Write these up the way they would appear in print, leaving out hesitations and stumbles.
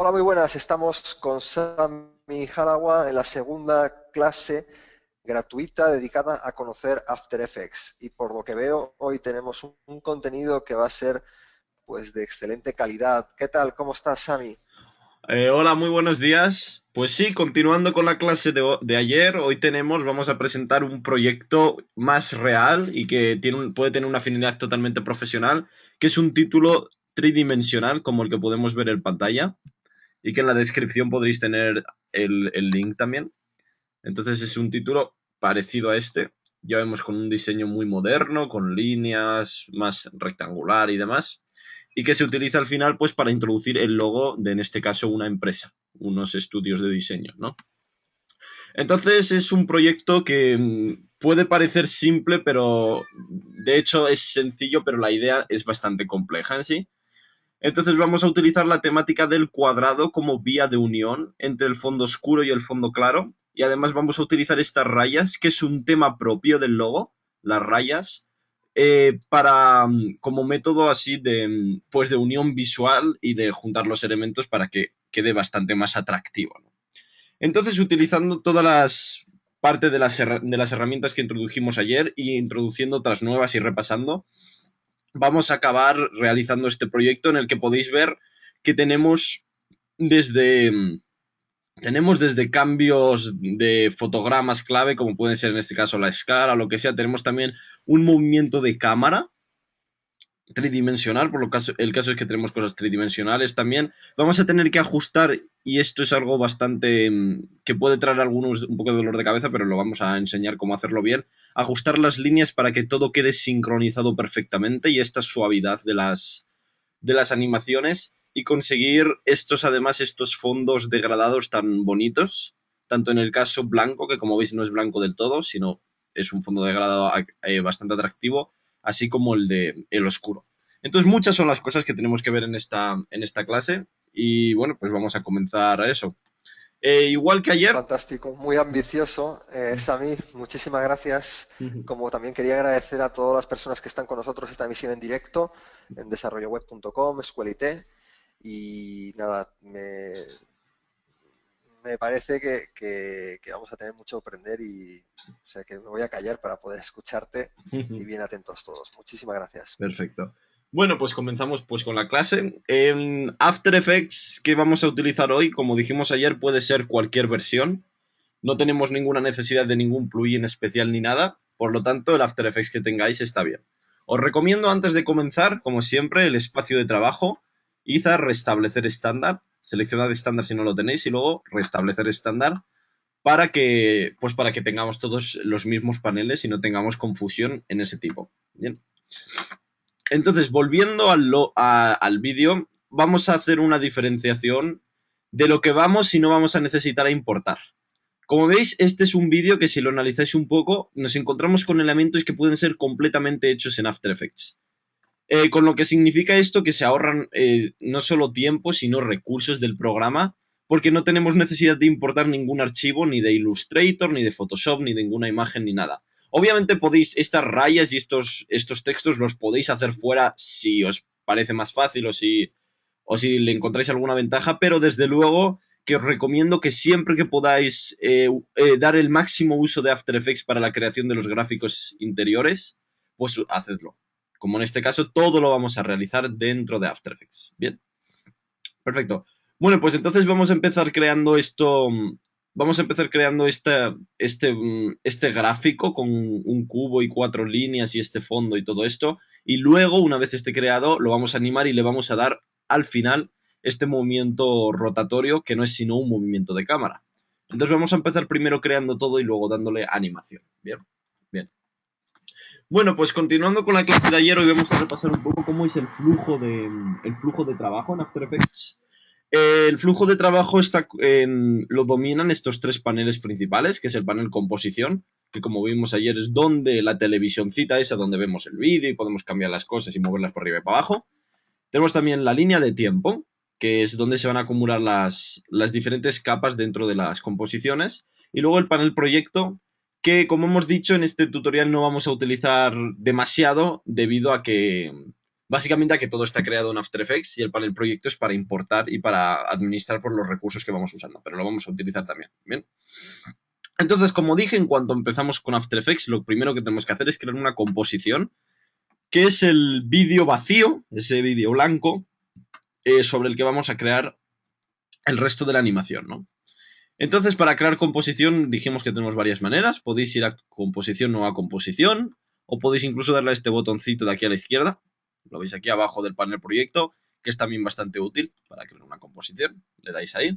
Hola, muy buenas. Estamos con Sami Harawa en la segunda clase gratuita dedicada a conocer After Effects. Y por lo que veo, hoy tenemos un contenido que va a ser pues de excelente calidad. ¿Qué tal? ¿Cómo estás, Sami? Hola, muy buenos días. Pues sí, continuando con la clase de ayer, hoy vamos a presentar un proyecto más real y que puede tener una finalidad totalmente profesional, que es un título tridimensional como el que podemos ver en pantalla y que en la descripción podréis tener el link también. Entonces es un título parecido a este. Ya vemos con un diseño muy moderno, con líneas más rectangular y demás. Y que se utiliza al final pues para introducir el logo de, en este caso, una empresa, unos estudios de diseño, ¿no? Entonces es un proyecto que puede parecer simple, pero de hecho es sencillo, pero la idea es bastante compleja en sí. Entonces vamos a utilizar la temática del cuadrado como vía de unión entre el fondo oscuro y el fondo claro. Y además vamos a utilizar estas rayas, que es un tema propio del logo, las rayas, como método así pues de unión visual y de juntar los elementos para que quede bastante más atractivo, ¿no? Entonces, utilizando todas las partes de las herramientas que introdujimos ayer y introduciendo otras nuevas y repasando, vamos a acabar realizando este proyecto en el que podéis ver que desde, tenemos desde cambios de fotogramas clave, como pueden ser en este caso la escala o lo que sea, tenemos también un movimiento de cámara tridimensional, el caso es que tenemos cosas tridimensionales también. Vamos a tener que ajustar, y esto es algo bastante que puede traer a algunos un poco de dolor de cabeza, pero lo vamos a enseñar cómo hacerlo bien. Ajustar las líneas para que todo quede sincronizado perfectamente y esta suavidad de las animaciones y conseguir estos fondos degradados tan bonitos, tanto en el caso blanco, que como veis no es blanco del todo, sino es un fondo degradado bastante atractivo, así como el oscuro. Entonces muchas son las cosas que tenemos que ver en esta clase y bueno, pues vamos a comenzar a eso. Igual que ayer. Fantástico, muy ambicioso. Sami, muchísimas gracias. Como también quería agradecer a todas las personas que están con nosotros esta emisión en directo en desarrolloweb.com, Escuelite. Y nada, me parece que vamos a tener mucho que aprender y o sea que me voy a callar para poder escucharte y bien atentos todos. Muchísimas gracias. Perfecto. Bueno, pues comenzamos pues con la clase. En After Effects que vamos a utilizar hoy, como dijimos ayer, puede ser cualquier versión. No tenemos ninguna necesidad de ningún plugin especial ni nada. Por lo tanto, el After Effects que tengáis está bien. Os recomiendo antes de comenzar, como siempre, el espacio de trabajo. Id a restablecer estándar. Seleccionad estándar si no lo tenéis y luego restablecer estándar para que tengamos todos los mismos paneles y no tengamos confusión en ese tipo. Bien. Entonces, volviendo al vídeo, vamos a hacer una diferenciación de lo que vamos y no vamos a necesitar a importar. Como veis, este es un vídeo que si lo analizáis un poco, nos encontramos con elementos que pueden ser completamente hechos en After Effects. Con lo que significa esto que se ahorran no solo tiempo, sino recursos del programa, porque no tenemos necesidad de importar ningún archivo, ni de Illustrator, ni de Photoshop, ni de ninguna imagen, ni nada. Obviamente podéis, estas rayas y estos textos los podéis hacer fuera si os parece más fácil o si le encontráis alguna ventaja, pero desde luego que os recomiendo que siempre que podáis dar el máximo uso de After Effects para la creación de los gráficos interiores, pues hacedlo. Como en este caso, todo lo vamos a realizar dentro de After Effects. Bien, perfecto. Bueno, pues entonces vamos a empezar creando esto. Vamos a empezar creando este gráfico con un cubo y 4 líneas y este fondo y todo esto. Y luego, una vez esté creado, lo vamos a animar y le vamos a dar al final este movimiento rotatorio que no es sino un movimiento de cámara. Entonces vamos a empezar primero creando todo y luego dándole animación. Bien, bien. Bueno, pues continuando con la clase de ayer, hoy vamos a repasar un poco cómo es el flujo de trabajo en After Effects. El flujo de trabajo lo dominan estos tres paneles principales, que es el panel composición, que como vimos ayer es donde la televisioncita esa, donde vemos el vídeo y podemos cambiar las cosas y moverlas por arriba y para abajo. Tenemos también la línea de tiempo, que es donde se van a acumular las diferentes capas dentro de las composiciones. Y luego el panel proyecto, que como hemos dicho en este tutorial no vamos a utilizar demasiado debido a que Básicamente a que todo está creado en After Effects y el panel proyecto es para importar y para administrar por los recursos que vamos usando, pero lo vamos a utilizar también, ¿bien? Entonces, como dije, en cuanto empezamos con After Effects, lo primero que tenemos que hacer es crear una composición, que es el vídeo vacío, ese vídeo blanco, sobre el que vamos a crear el resto de la animación, ¿no? Entonces, para crear composición, dijimos que tenemos varias maneras. Podéis ir a composición o a composición, o podéis incluso darle a este botoncito de aquí a la izquierda. Lo veis aquí abajo del panel proyecto, que es también bastante útil para crear una composición. Le dais ahí.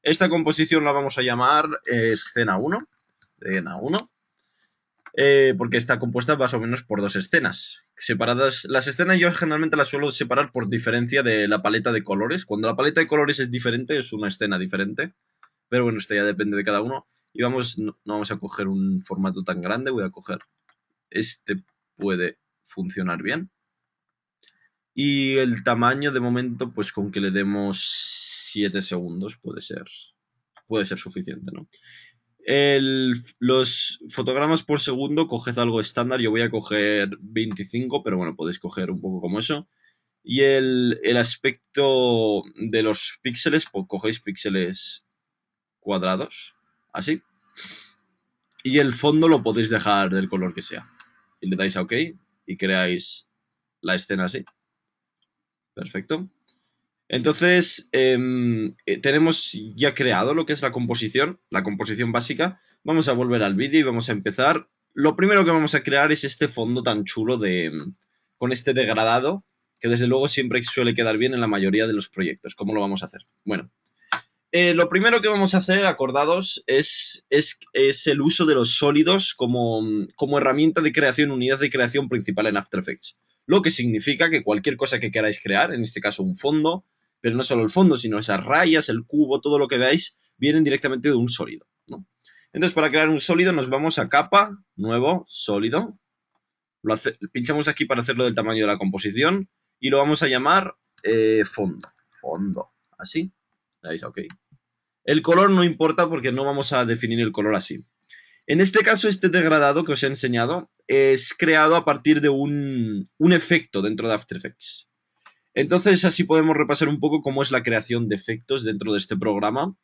Esta composición la vamos a llamar escena 1. Escena 1. Porque está compuesta más o menos por dos escenas. Separadas. Las escenas yo generalmente las suelo separar por diferencia de la paleta de colores. Cuando la paleta de colores es diferente, es una escena diferente. Pero bueno, esto ya depende de cada uno. Y vamos, no vamos a coger un formato tan grande. Voy a coger este, puede funcionar bien. Y el tamaño de momento, pues con que le demos 7 segundos puede ser suficiente, ¿no? Los fotogramas por segundo, coged algo estándar. Yo voy a coger 25, pero bueno, podéis coger un poco como eso. Y el aspecto de los píxeles, pues cogéis píxeles cuadrados, así. Y el fondo lo podéis dejar del color que sea. Y le dais a OK y creáis la escena así. Perfecto. Entonces, tenemos ya creado lo que es la composición básica. Vamos a volver al vídeo y vamos a empezar. Lo primero que vamos a crear es este fondo tan chulo con este degradado, que desde luego siempre suele quedar bien en la mayoría de los proyectos. ¿Cómo lo vamos a hacer? Bueno, lo primero que vamos a hacer, acordados, es el uso de los sólidos como herramienta de creación, unidad de creación principal en After Effects. Lo que significa que cualquier cosa que queráis crear, en este caso un fondo, pero no solo el fondo, sino esas rayas, el cubo, todo lo que veáis, vienen directamente de un sólido, ¿no? Entonces, para crear un sólido nos vamos a capa, nuevo, sólido. Pinchamos aquí para hacerlo del tamaño de la composición y lo vamos a llamar fondo. Fondo, así. Le dais a OK. El color no importa porque no vamos a definir el color así. En este caso, este degradado que os he enseñado es creado a partir de un efecto dentro de After Effects. Entonces, así podemos repasar un poco cómo es la creación de efectos dentro de este programa.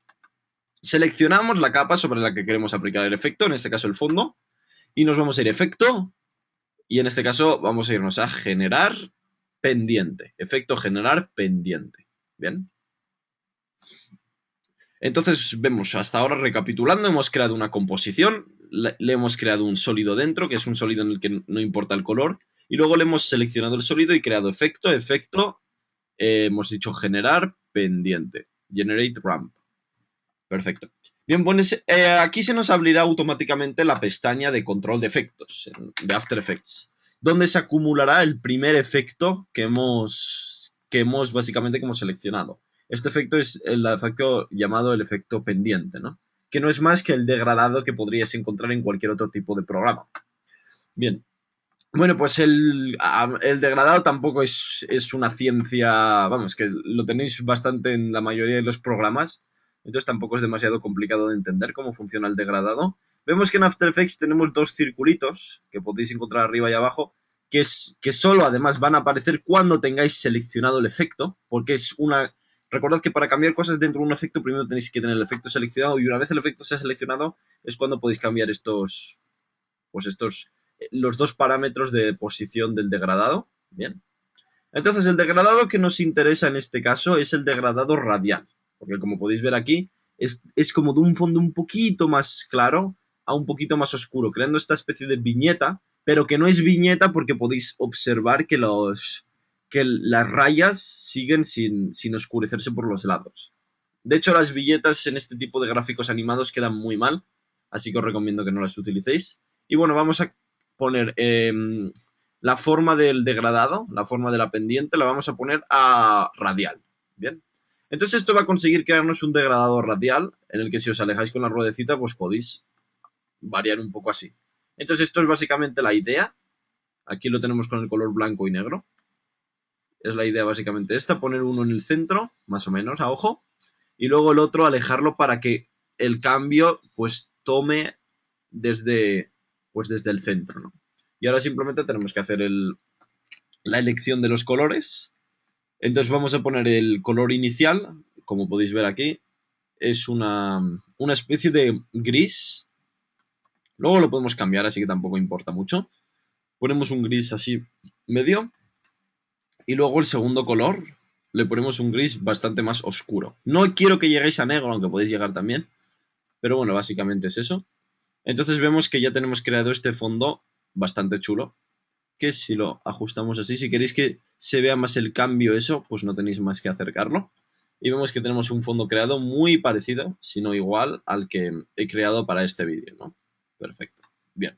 Seleccionamos la capa sobre la que queremos aplicar el efecto, en este caso el fondo, y nos vamos a ir a efecto, y en este caso vamos a irnos a generar pendiente. Efecto generar pendiente. ¿Bien? Entonces vemos, hasta ahora recapitulando, hemos creado una composición, le hemos creado un sólido dentro, que es un sólido en el que no importa el color, y luego le hemos seleccionado el sólido y creado efecto, hemos dicho generar pendiente, generate ramp. Perfecto. Bien, pues aquí se nos abrirá automáticamente la pestaña de control de efectos de After Effects, donde se acumulará el primer efecto que hemos básicamente seleccionado. Este efecto es el efecto llamado el efecto pendiente, ¿no? Que no es más que el degradado que podrías encontrar en cualquier otro tipo de programa. Bien. Bueno, pues el degradado tampoco es una ciencia, vamos, que lo tenéis bastante en la mayoría de los programas, entonces tampoco es demasiado complicado de entender cómo funciona el degradado. Vemos que en After Effects tenemos dos circulitos que podéis encontrar arriba y abajo, que solo además van a aparecer cuando tengáis seleccionado el efecto, porque es una... Recordad que para cambiar cosas dentro de un efecto primero tenéis que tener el efecto seleccionado y una vez el efecto sea seleccionado es cuando podéis cambiar los dos parámetros de posición del degradado. Bien. Entonces el degradado que nos interesa en este caso es el degradado radial, porque como podéis ver aquí es como de un fondo un poquito más claro a un poquito más oscuro, creando esta especie de viñeta, pero que no es viñeta porque podéis observar que las rayas siguen sin oscurecerse por los lados. De hecho, las viñetas en este tipo de gráficos animados quedan muy mal, así que os recomiendo que no las utilicéis. Y bueno, vamos a poner la forma del degradado, la forma de la pendiente, la vamos a poner a radial. Bien. Entonces esto va a conseguir crearnos un degradado radial, en el que si os alejáis con la ruedecita, pues podéis variar un poco así. Entonces esto es básicamente la idea. Aquí lo tenemos con el color blanco y negro. Es la idea básicamente esta, poner uno en el centro, más o menos, a ojo, y luego el otro alejarlo para que el cambio pues tome desde el centro, ¿no? Y ahora simplemente tenemos que hacer la elección de los colores. Entonces vamos a poner el color inicial, como podéis ver aquí, es una especie de gris. Luego lo podemos cambiar, así que tampoco importa mucho. Ponemos un gris así medio. Y luego el segundo color le ponemos un gris bastante más oscuro. No quiero que lleguéis a negro, aunque podéis llegar también. Pero bueno, básicamente es eso. Entonces vemos que ya tenemos creado este fondo bastante chulo. Que si lo ajustamos así, si queréis que se vea más el cambio eso, pues no tenéis más que acercarlo. Y vemos que tenemos un fondo creado muy parecido, si no igual, al que he creado para este vídeo, ¿no? Perfecto. Bien.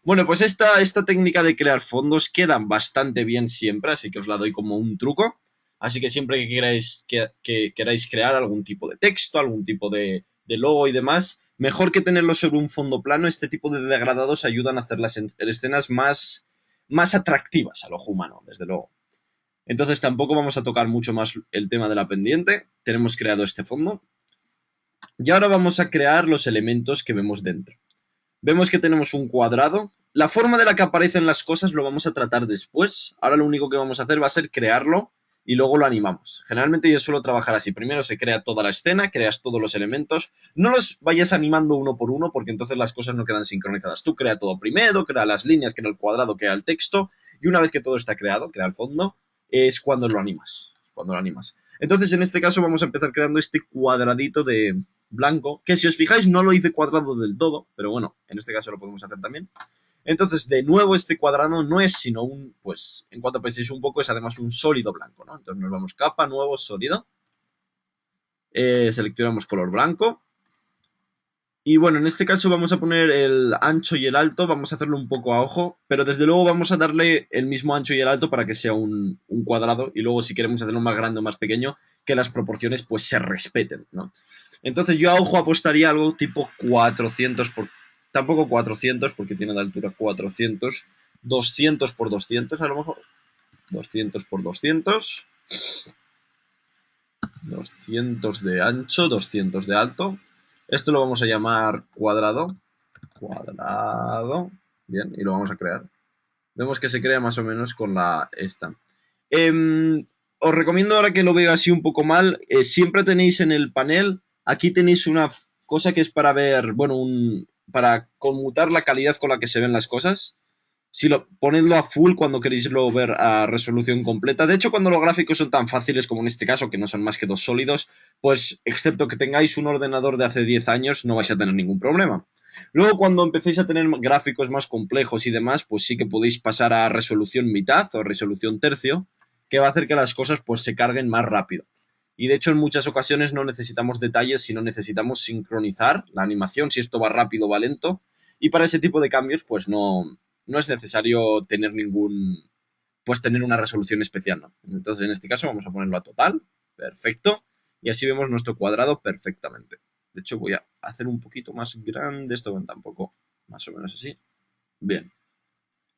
Bueno, pues esta técnica de crear fondos queda bastante bien siempre, así que os la doy como un truco. Así que siempre que queráis crear algún tipo de texto, algún tipo de logo y demás, mejor que tenerlo sobre un fondo plano, este tipo de degradados ayudan a hacer las escenas más atractivas al ojo humano, desde luego. Entonces tampoco vamos a tocar mucho más el tema de la pendiente. Tenemos creado este fondo. Y ahora vamos a crear los elementos que vemos dentro. Vemos que tenemos un cuadrado. La forma de la que aparecen las cosas lo vamos a tratar después. Ahora lo único que vamos a hacer va a ser crearlo y luego lo animamos. Generalmente yo suelo trabajar así. Primero se crea toda la escena, creas todos los elementos. No los vayas animando uno por uno porque entonces las cosas no quedan sincronizadas. Tú crea todo primero, crea las líneas, crea el cuadrado, crea el texto y una vez que todo está creado, crea el fondo, es cuando lo animas. Entonces en este caso vamos a empezar creando este cuadradito de blanco, que si os fijáis no lo hice cuadrado del todo, pero bueno, en este caso lo podemos hacer también. Entonces, de nuevo, este cuadrado no es sino pues, en cuanto penséis un poco, es además un sólido blanco, ¿no? Entonces nos vamos capa, nuevo, sólido. Seleccionamos color blanco. Y bueno, en este caso vamos a poner el ancho y el alto, vamos a hacerlo un poco a ojo, pero desde luego vamos a darle el mismo ancho y el alto para que sea un cuadrado, y luego si queremos hacerlo más grande o más pequeño, que las proporciones pues se respeten, ¿no? Entonces yo a ojo apostaría algo tipo 400 por... Tampoco 400 porque tiene de altura 400, 200 por 200 a lo mejor, 200 por 200, 200 de ancho, 200 de alto. Esto lo vamos a llamar cuadrado. Cuadrado. Bien, y lo vamos a crear. Vemos que se crea más o menos con esta. Os recomiendo ahora que lo veo así un poco mal. Siempre tenéis en el panel, aquí tenéis una cosa que es para ver, bueno, para conmutar la calidad con la que se ven las cosas. Si ponedlo a full cuando queréis ver a resolución completa. De hecho, cuando los gráficos son tan fáciles como en este caso, que no son más que dos sólidos, pues excepto que tengáis un ordenador de hace 10 años, no vais a tener ningún problema. Luego, cuando empecéis a tener gráficos más complejos y demás, pues sí que podéis pasar a resolución mitad o resolución tercio, que va a hacer que las cosas pues se carguen más rápido. Y de hecho, en muchas ocasiones no necesitamos detalles, sino necesitamos sincronizar la animación, si esto va rápido o va lento. Y para ese tipo de cambios, pues no es necesario tener tener una resolución especial, ¿no? Entonces, en este caso vamos a ponerlo a total, perfecto, y así vemos nuestro cuadrado perfectamente. De hecho, voy a hacer un poquito más grande esto, tampoco, más o menos así. Bien,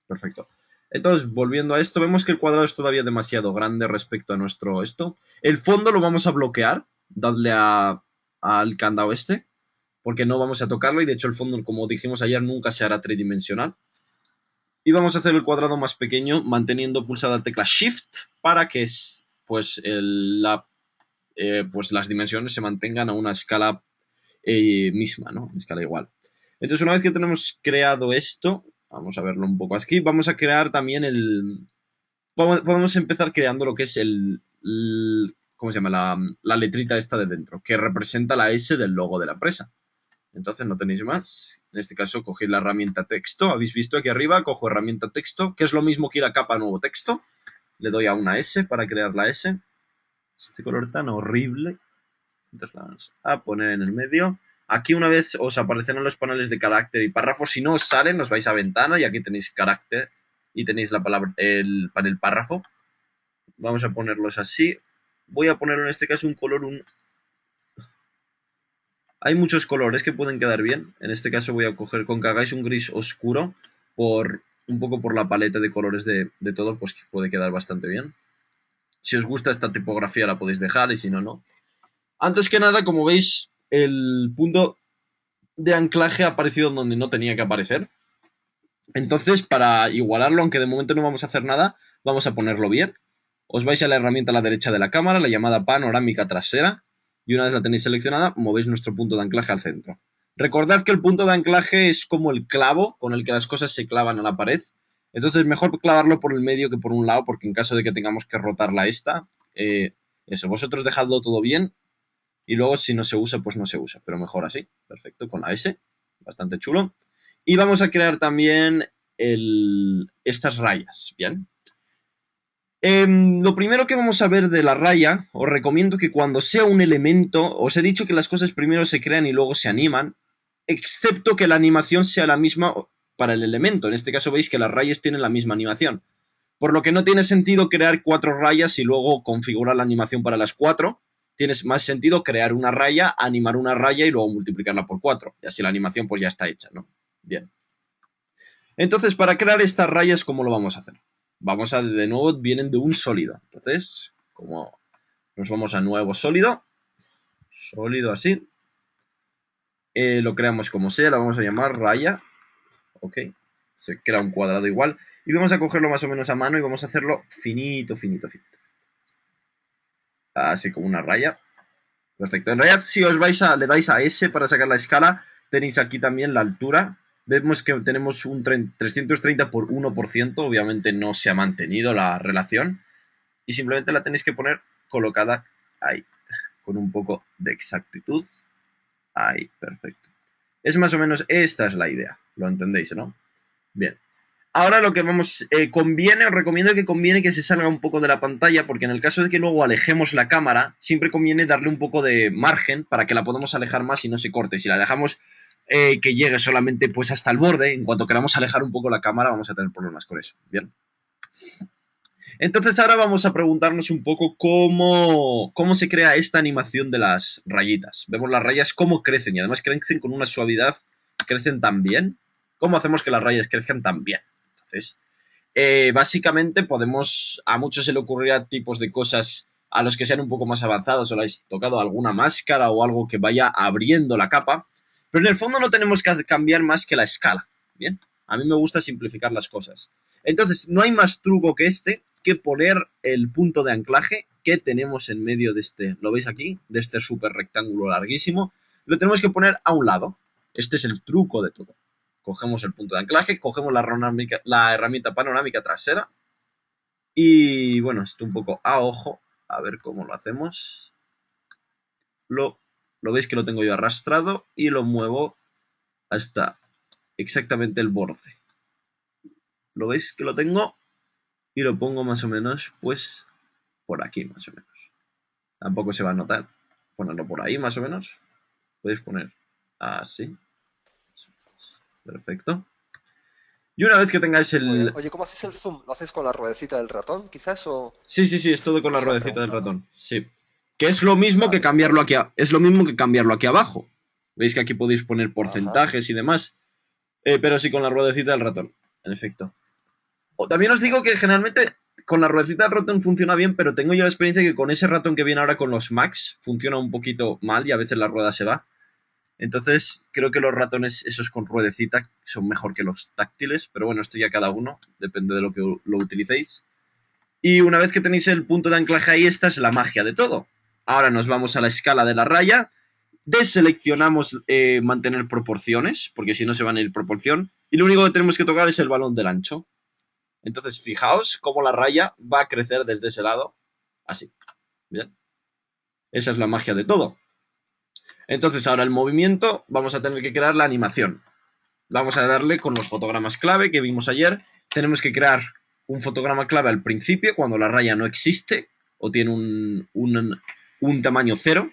perfecto. Entonces, volviendo a esto, vemos que el cuadrado es todavía demasiado grande respecto a nuestro esto. El fondo lo vamos a bloquear, dadle al candado este, porque no vamos a tocarlo y de hecho el fondo, como dijimos ayer, nunca se hará tridimensional. Y vamos a hacer el cuadrado más pequeño manteniendo pulsada la tecla Shift para que pues las dimensiones se mantengan a una escala misma, ¿no? Una escala igual. Entonces, una vez que tenemos creado esto, vamos a verlo un poco aquí, vamos a crear también podemos empezar creando lo que es ¿cómo se llama? La letrita esta de dentro, que representa la S del logo de la empresa. Entonces no tenéis más. En este caso cogéis la herramienta texto. Habéis visto aquí arriba, cojo herramienta texto, que es lo mismo que ir a capa nuevo texto. Le doy a una S para crear la S. Este color tan horrible. Entonces la vamos a poner en el medio. Aquí una vez os aparecerán los paneles de carácter y párrafo. Si no os salen, os vais a ventana y aquí tenéis carácter y tenéis el panel párrafo. Vamos a ponerlos así. Voy a poner en este caso un color, Hay muchos colores que pueden quedar bien. En este caso voy a coger, con que hagáis un gris oscuro, un poco por la paleta de colores de todo, pues puede quedar bastante bien. Si os gusta esta tipografía la podéis dejar y si no, no. Antes que nada, como veis, el punto de anclaje ha aparecido donde no tenía que aparecer. Entonces, para igualarlo, aunque de momento no vamos a hacer nada, Vamos a ponerlo bien. Os vais a la herramienta a la derecha de la cámara, la llamada panorámica trasera, y una vez la tenéis seleccionada, movéis nuestro punto de anclaje al centro. Recordad que el punto de anclaje es como el clavo con el que las cosas se clavan a la pared. Entonces, mejor clavarlo por el medio que por un lado, porque en caso de que tengamos que rotarla eso, vosotros dejadlo todo bien, y luego si no se usa, pues no se usa, pero mejor así. Perfecto, con la S, bastante chulo. Y vamos a crear también estas rayas, ¿bien? Lo primero que vamos a ver de la raya, os recomiendo que cuando sea un elemento, os he dicho que las cosas primero se crean y luego se animan, excepto que la animación sea la misma para el elemento. En este caso veis que las rayas tienen la misma animación. Por lo que no tiene sentido crear 4 rayas y luego configurar la animación para las 4. Tiene más sentido crear una raya, animar una raya y luego multiplicarla por 4. Y así la animación pues ya está hecha, ¿no? Bien. Entonces, para crear estas rayas, ¿cómo lo vamos a hacer? Vamos a, de nuevo, vienen de un sólido. Entonces, como nos vamos a nuevo sólido, sólido así, lo creamos como sea, la vamos a llamar raya, ok, se crea un cuadrado igual, y vamos a cogerlo más o menos a mano y vamos a hacerlo finito, finito, finito. Así como una raya. Perfecto. En realidad, si os le dais a S para sacar la escala, tenéis aquí también la altura. Vemos que tenemos un 330 por 1%, obviamente no se ha mantenido la relación. Y simplemente la tenéis que poner colocada ahí, con un poco de exactitud. Ahí, perfecto. Es más o menos, esta es la idea, lo entendéis, ¿no? Bien. Ahora lo que os recomiendo que se salga un poco de la pantalla, porque en el caso de que luego alejemos la cámara, siempre conviene darle un poco de margen para que la podamos alejar más y no se corte. Si la dejamos que llegue solamente pues hasta el borde, en cuanto queramos alejar un poco la cámara, vamos a tener problemas con eso. Bien. Entonces ahora vamos a preguntarnos un poco cómo se crea esta animación de las rayitas. Vemos las rayas cómo crecen y además crecen con una suavidad, crecen tan bien. ¿Cómo hacemos que las rayas crezcan tan bien? Entonces, básicamente a muchos se le ocurrirá tipos de cosas a los que sean un poco más avanzados o le habéis tocado alguna máscara o algo que vaya abriendo la capa, pero en el fondo no tenemos que cambiar más que la escala, ¿bien? A mí me gusta simplificar las cosas. Entonces, no hay más truco que poner el punto de anclaje que tenemos en medio de ¿lo veis aquí? De este súper rectángulo larguísimo. Lo tenemos que poner a un lado. Este es el truco de todo. Cogemos el punto de anclaje, cogemos la herramienta panorámica trasera y, bueno, esto un poco a ojo, a ver cómo lo hacemos. Lo veis que lo tengo yo arrastrado y lo muevo hasta exactamente el borde. ¿Lo veis que lo tengo? Y lo pongo más o menos, pues, por aquí más o menos. Tampoco se va a notar. Ponerlo por ahí más o menos. Podéis poner así. Perfecto. Y una vez que tengáis Muy bien. Oye, ¿cómo haces el zoom? ¿Lo haces con la ruedecita del ratón, quizás? O... Sí, es todo con la ruedecita del ratón. Sí. Que es lo mismo que cambiarlo aquí. Es lo mismo que cambiarlo aquí abajo. Veis que aquí podéis poner porcentajes y demás. Pero sí con la ruedecita del ratón. En efecto. También os digo que generalmente con la ruedecita del ratón funciona bien, pero tengo yo la experiencia que con ese ratón que viene ahora con los Macs funciona un poquito mal y a veces la rueda se va. Entonces creo que los ratones esos con ruedecita son mejor que los táctiles, pero bueno, esto ya cada uno, depende de lo que lo utilicéis. Y una vez que tenéis el punto de anclaje ahí, esta es la magia de todo. Ahora nos vamos a la escala de la raya, deseleccionamos mantener proporciones, porque si no se van a ir proporción, y lo único que tenemos que tocar es el balón del ancho. Entonces, fijaos cómo la raya va a crecer desde ese lado, así. ¿Bien? Esa es la magia de todo. Entonces, ahora el movimiento, vamos a tener que crear la animación. Vamos a darle con los fotogramas clave que vimos ayer. Tenemos que crear un fotograma clave al principio, cuando la raya no existe, o tiene un tamaño 0.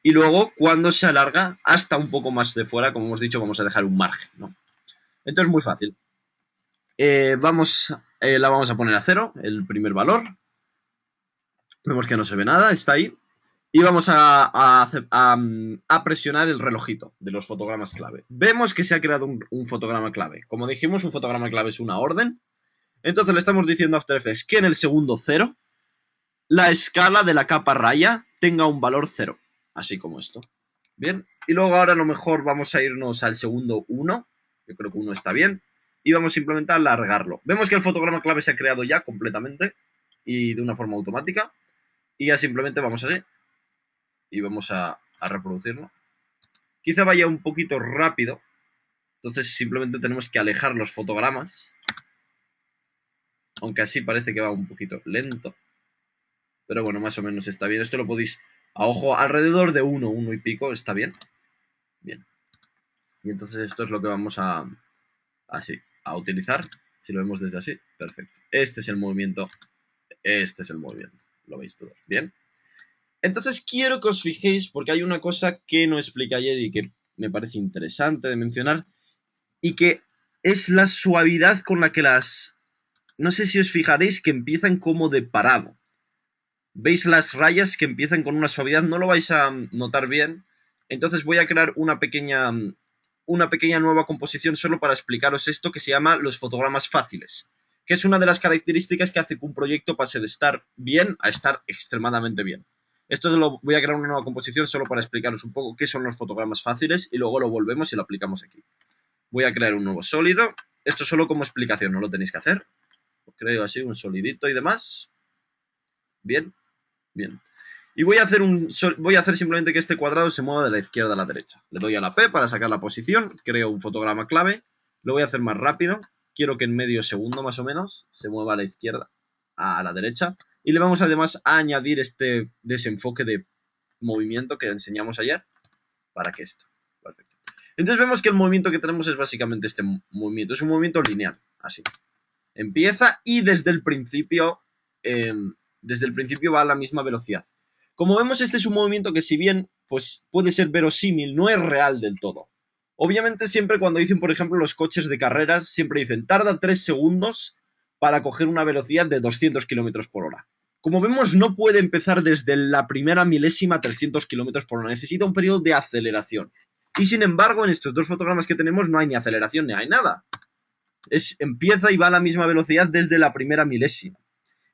Y luego, cuando se alarga hasta un poco más de fuera, como hemos dicho, vamos a dejar un margen, ¿no? Entonces, muy fácil. La vamos a poner a 0, el primer valor. Vemos que no se ve nada, está ahí. Y vamos a presionar el relojito de los fotogramas clave. Vemos que se ha creado un fotograma clave. Como dijimos, un fotograma clave es una orden. Entonces le estamos diciendo a After Effects que en el segundo 0 la escala de la capa raya tenga un valor 0. Así como esto. Bien. Y luego ahora a lo mejor vamos a irnos al segundo 1. Yo creo que 1 está bien. y vamos simplemente a alargarlo. Vemos que el fotograma clave se ha creado ya completamente y de una forma automática. Y ya simplemente vamos así y vamos a reproducirlo. Quizá vaya un poquito rápido, entonces simplemente tenemos que alejar los fotogramas. Aunque así parece que va un poquito lento. Pero bueno, más o menos está bien. Esto lo podéis, a ojo, alrededor de 1 y pico, está bien. Bien. Y entonces esto es lo que vamos a utilizar. Si lo vemos desde así, perfecto. Este es el movimiento. Este es el movimiento. Lo veis todos. Bien. Entonces quiero que os fijéis, porque hay una cosa que no expliqué ayer y que me parece interesante de mencionar, y que es la suavidad con la que las... No sé si os fijaréis que empiezan como de parado. ¿Veis las rayas que empiezan con una suavidad? No lo vais a notar bien. Entonces voy a crear una pequeña nueva composición solo para explicaros esto, que se llama los fotogramas fáciles, que es una de las características que hace que un proyecto pase de estar bien a estar extremadamente bien. Voy a crear una nueva composición solo para explicaros un poco qué son los fotogramas fáciles y luego lo volvemos y lo aplicamos aquí. Voy a crear un nuevo sólido. Esto solo como explicación, no lo tenéis que hacer. Lo creo así, un solidito y demás. Bien. Bien. Y voy a hacer simplemente que este cuadrado se mueva de la izquierda a la derecha. Le doy a la P para sacar la posición, creo un fotograma clave, lo voy a hacer más rápido, quiero que en medio segundo más o menos se mueva a la izquierda, a la derecha, y le vamos además a añadir este desenfoque de movimiento que enseñamos ayer, para que esto. Perfecto. Entonces vemos que el movimiento que tenemos es básicamente este movimiento, es un movimiento lineal, así. Empieza y desde el principio va a la misma velocidad. Como vemos, este es un movimiento que si bien pues, puede ser verosímil, no es real del todo. Obviamente siempre cuando dicen, por ejemplo, los coches de carreras, siempre dicen, tarda 3 segundos para coger una velocidad de 200 km por hora. Como vemos, no puede empezar desde la primera milésima a 300 km por hora. Necesita un periodo de aceleración. Y sin embargo, en estos dos fotogramas que tenemos no hay ni aceleración ni hay nada. Empieza y va a la misma velocidad desde la primera milésima.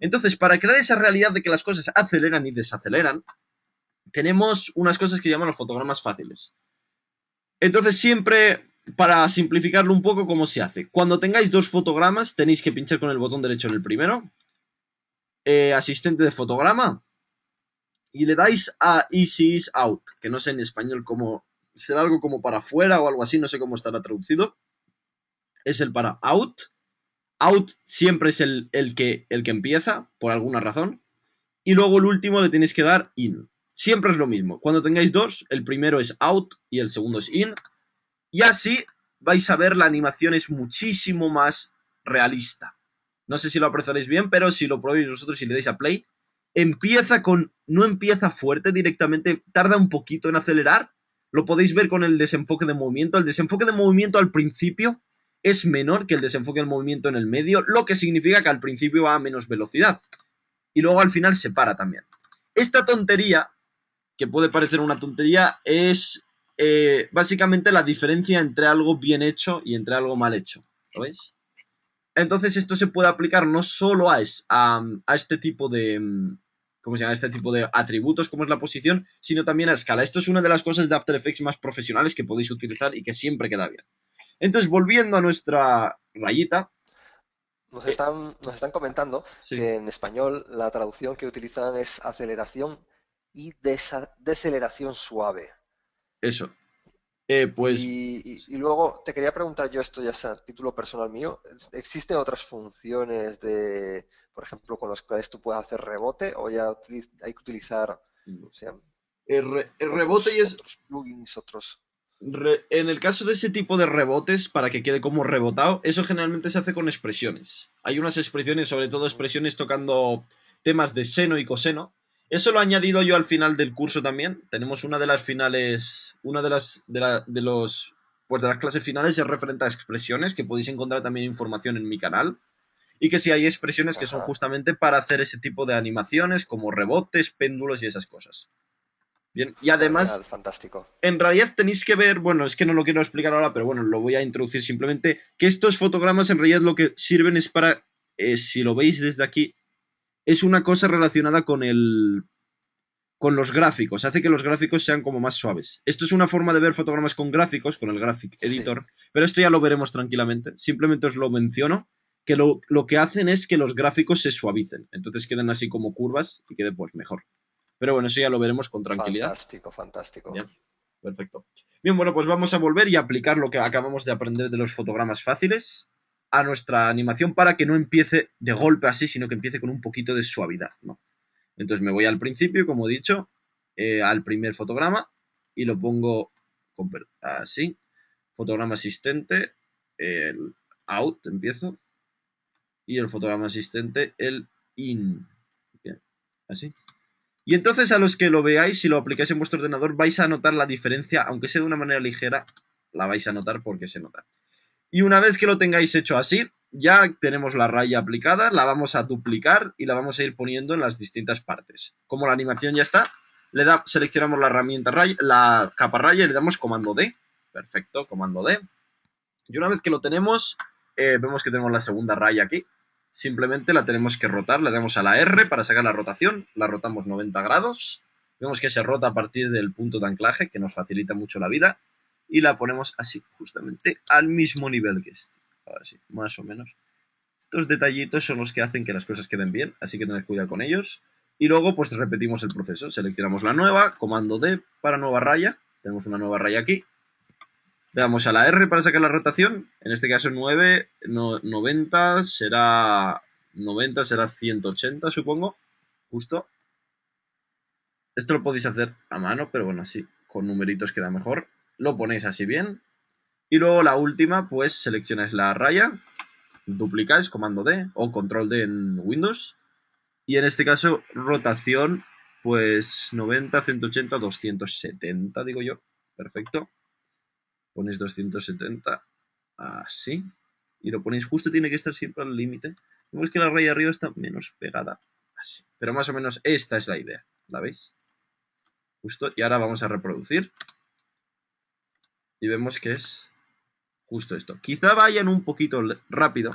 Entonces, para crear esa realidad de que las cosas aceleran y desaceleran, tenemos unas cosas que llaman los fotogramas fáciles. Entonces, siempre, para simplificarlo un poco, ¿cómo se hace? Cuando tengáis dos fotogramas, tenéis que pinchar con el botón derecho en el primero, asistente de fotograma, y le dais a Easy Is Out, que no sé en español cómo, será algo como para afuera o algo así, no sé cómo estará traducido. Es el para out. Out siempre es el que empieza, por alguna razón. Y luego el último le tenéis que dar in. Siempre es lo mismo. Cuando tengáis dos, el primero es out y el segundo es in. Y así vais a ver la animación es muchísimo más realista. No sé si lo apreciaréis bien, pero si lo probéis vosotros y le dais a play, no empieza fuerte directamente, tarda un poquito en acelerar. Lo podéis ver con el desenfoque de movimiento. El desenfoque de movimiento al principio es menor que el desenfoque del movimiento en el medio, lo que significa que al principio va a menos velocidad. Y luego al final se para también. Esta tontería, que puede parecer una tontería, es básicamente la diferencia entre algo bien hecho y entre algo mal hecho. ¿Lo veis? Entonces esto se puede aplicar no solo a este tipo de... ¿Cómo se llama? Este tipo de atributos como es la posición, sino también a escala. Esto es una de las cosas de After Effects más profesionales que podéis utilizar y que siempre queda bien. Entonces, volviendo a nuestra rayita. Nos están comentando Sí. que en español la traducción que utilizan es aceleración y deceleración suave. Eso. Pues... Y luego te quería preguntar yo, esto ya es a título personal mío, ¿existen otras funciones de, por ejemplo, con las cuales tú puedas hacer rebote o ya hay que utilizar, o sea, el rebote y es... otros plugins, otros... En el caso de ese tipo de rebotes, para que quede como rebotado, eso generalmente se hace con expresiones. Hay unas expresiones, sobre todo expresiones tocando temas de seno y coseno. Eso lo he añadido yo al final del curso también. Tenemos una de las finales, una de las clases finales es referente a expresiones, que podéis encontrar también información en mi canal. Y que sí hay expresiones que son justamente para hacer ese tipo de animaciones, como rebotes, péndulos y esas cosas. Bien, y además, genial, fantástico. En realidad tenéis que ver, bueno, es que no lo quiero explicar ahora, pero bueno, lo voy a introducir simplemente, que estos fotogramas en realidad lo que sirven es para, si lo veis desde aquí, es una cosa relacionada con con los gráficos, hace que los gráficos sean como más suaves. Esto es una forma de ver fotogramas con gráficos, con el Graphic Editor, sí. Pero esto ya lo veremos tranquilamente. Simplemente os lo menciono, que lo que hacen es que los gráficos se suavicen. Entonces queden así como curvas y quede pues mejor. Pero bueno, eso ya lo veremos con tranquilidad. Fantástico, fantástico. Bien, perfecto. Bien, bueno, pues vamos a volver y aplicar lo que acabamos de aprender de los fotogramas fáciles a nuestra animación para que no empiece de golpe así, sino que empiece con un poquito de suavidad, ¿no? Entonces me voy al principio, como he dicho, al primer fotograma y lo pongo así. Fotograma asistente, el out, empiezo. Y el fotograma asistente, el in. Bien, así. Y entonces a los que lo veáis, si lo aplicáis en vuestro ordenador, vais a notar la diferencia, aunque sea de una manera ligera, la vais a notar porque se nota. Y una vez que lo tengáis hecho así, ya tenemos la raya aplicada, la vamos a duplicar y la vamos a ir poniendo en las distintas partes. Como la animación ya está, seleccionamos la herramienta raya, la capa raya y le damos comando D. Perfecto, comando D. Y una vez que lo tenemos, vemos que tenemos la segunda raya aquí. Simplemente la tenemos que rotar, le damos a la R para sacar la rotación, la rotamos 90 grados. Vemos que se rota a partir del punto de anclaje, que nos facilita mucho la vida. Y la ponemos así, justamente al mismo nivel que este. Así, más o menos. Estos detallitos son los que hacen que las cosas queden bien, así que tened cuidado con ellos. Y luego, pues repetimos el proceso. Seleccionamos la nueva, comando D para nueva raya. Tenemos una nueva raya aquí. Le damos a la R para sacar la rotación. En este caso 90 será 180, supongo. Justo. Esto lo podéis hacer a mano, pero bueno, así, con numeritos queda mejor. Lo ponéis así bien. Y luego la última, pues seleccionáis la raya, duplicáis, comando D o control D en Windows. Y en este caso, rotación, pues 90, 180, 270, digo yo. Perfecto. Ponéis 270, así. Y lo ponéis justo, tiene que estar siempre al límite. Vemos que la raya arriba está menos pegada, así. Pero más o menos esta es la idea, ¿la veis? Justo, y ahora vamos a reproducir. Y vemos que es justo esto. Quizá vayan un poquito rápido.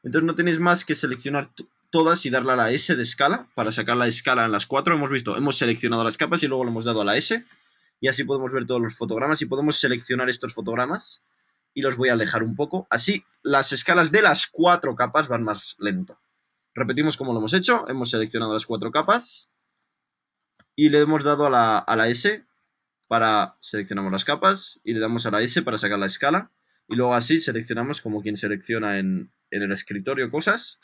Entonces no tenéis más que seleccionar todas y darle a la S de escala para sacar la escala en las 4. Hemos visto, hemos seleccionado las capas y luego le hemos dado a la S. Y así podemos ver todos los fotogramas y podemos seleccionar estos fotogramas. Y los voy a alejar un poco. Así las escalas de las 4 capas van más lento. Repetimos como lo hemos hecho. Hemos seleccionado las 4 capas. Y le hemos dado a la S para seleccionamos las capas. Y le damos a la S para sacar la escala. Y luego así seleccionamos como quien selecciona en el escritorio cosas.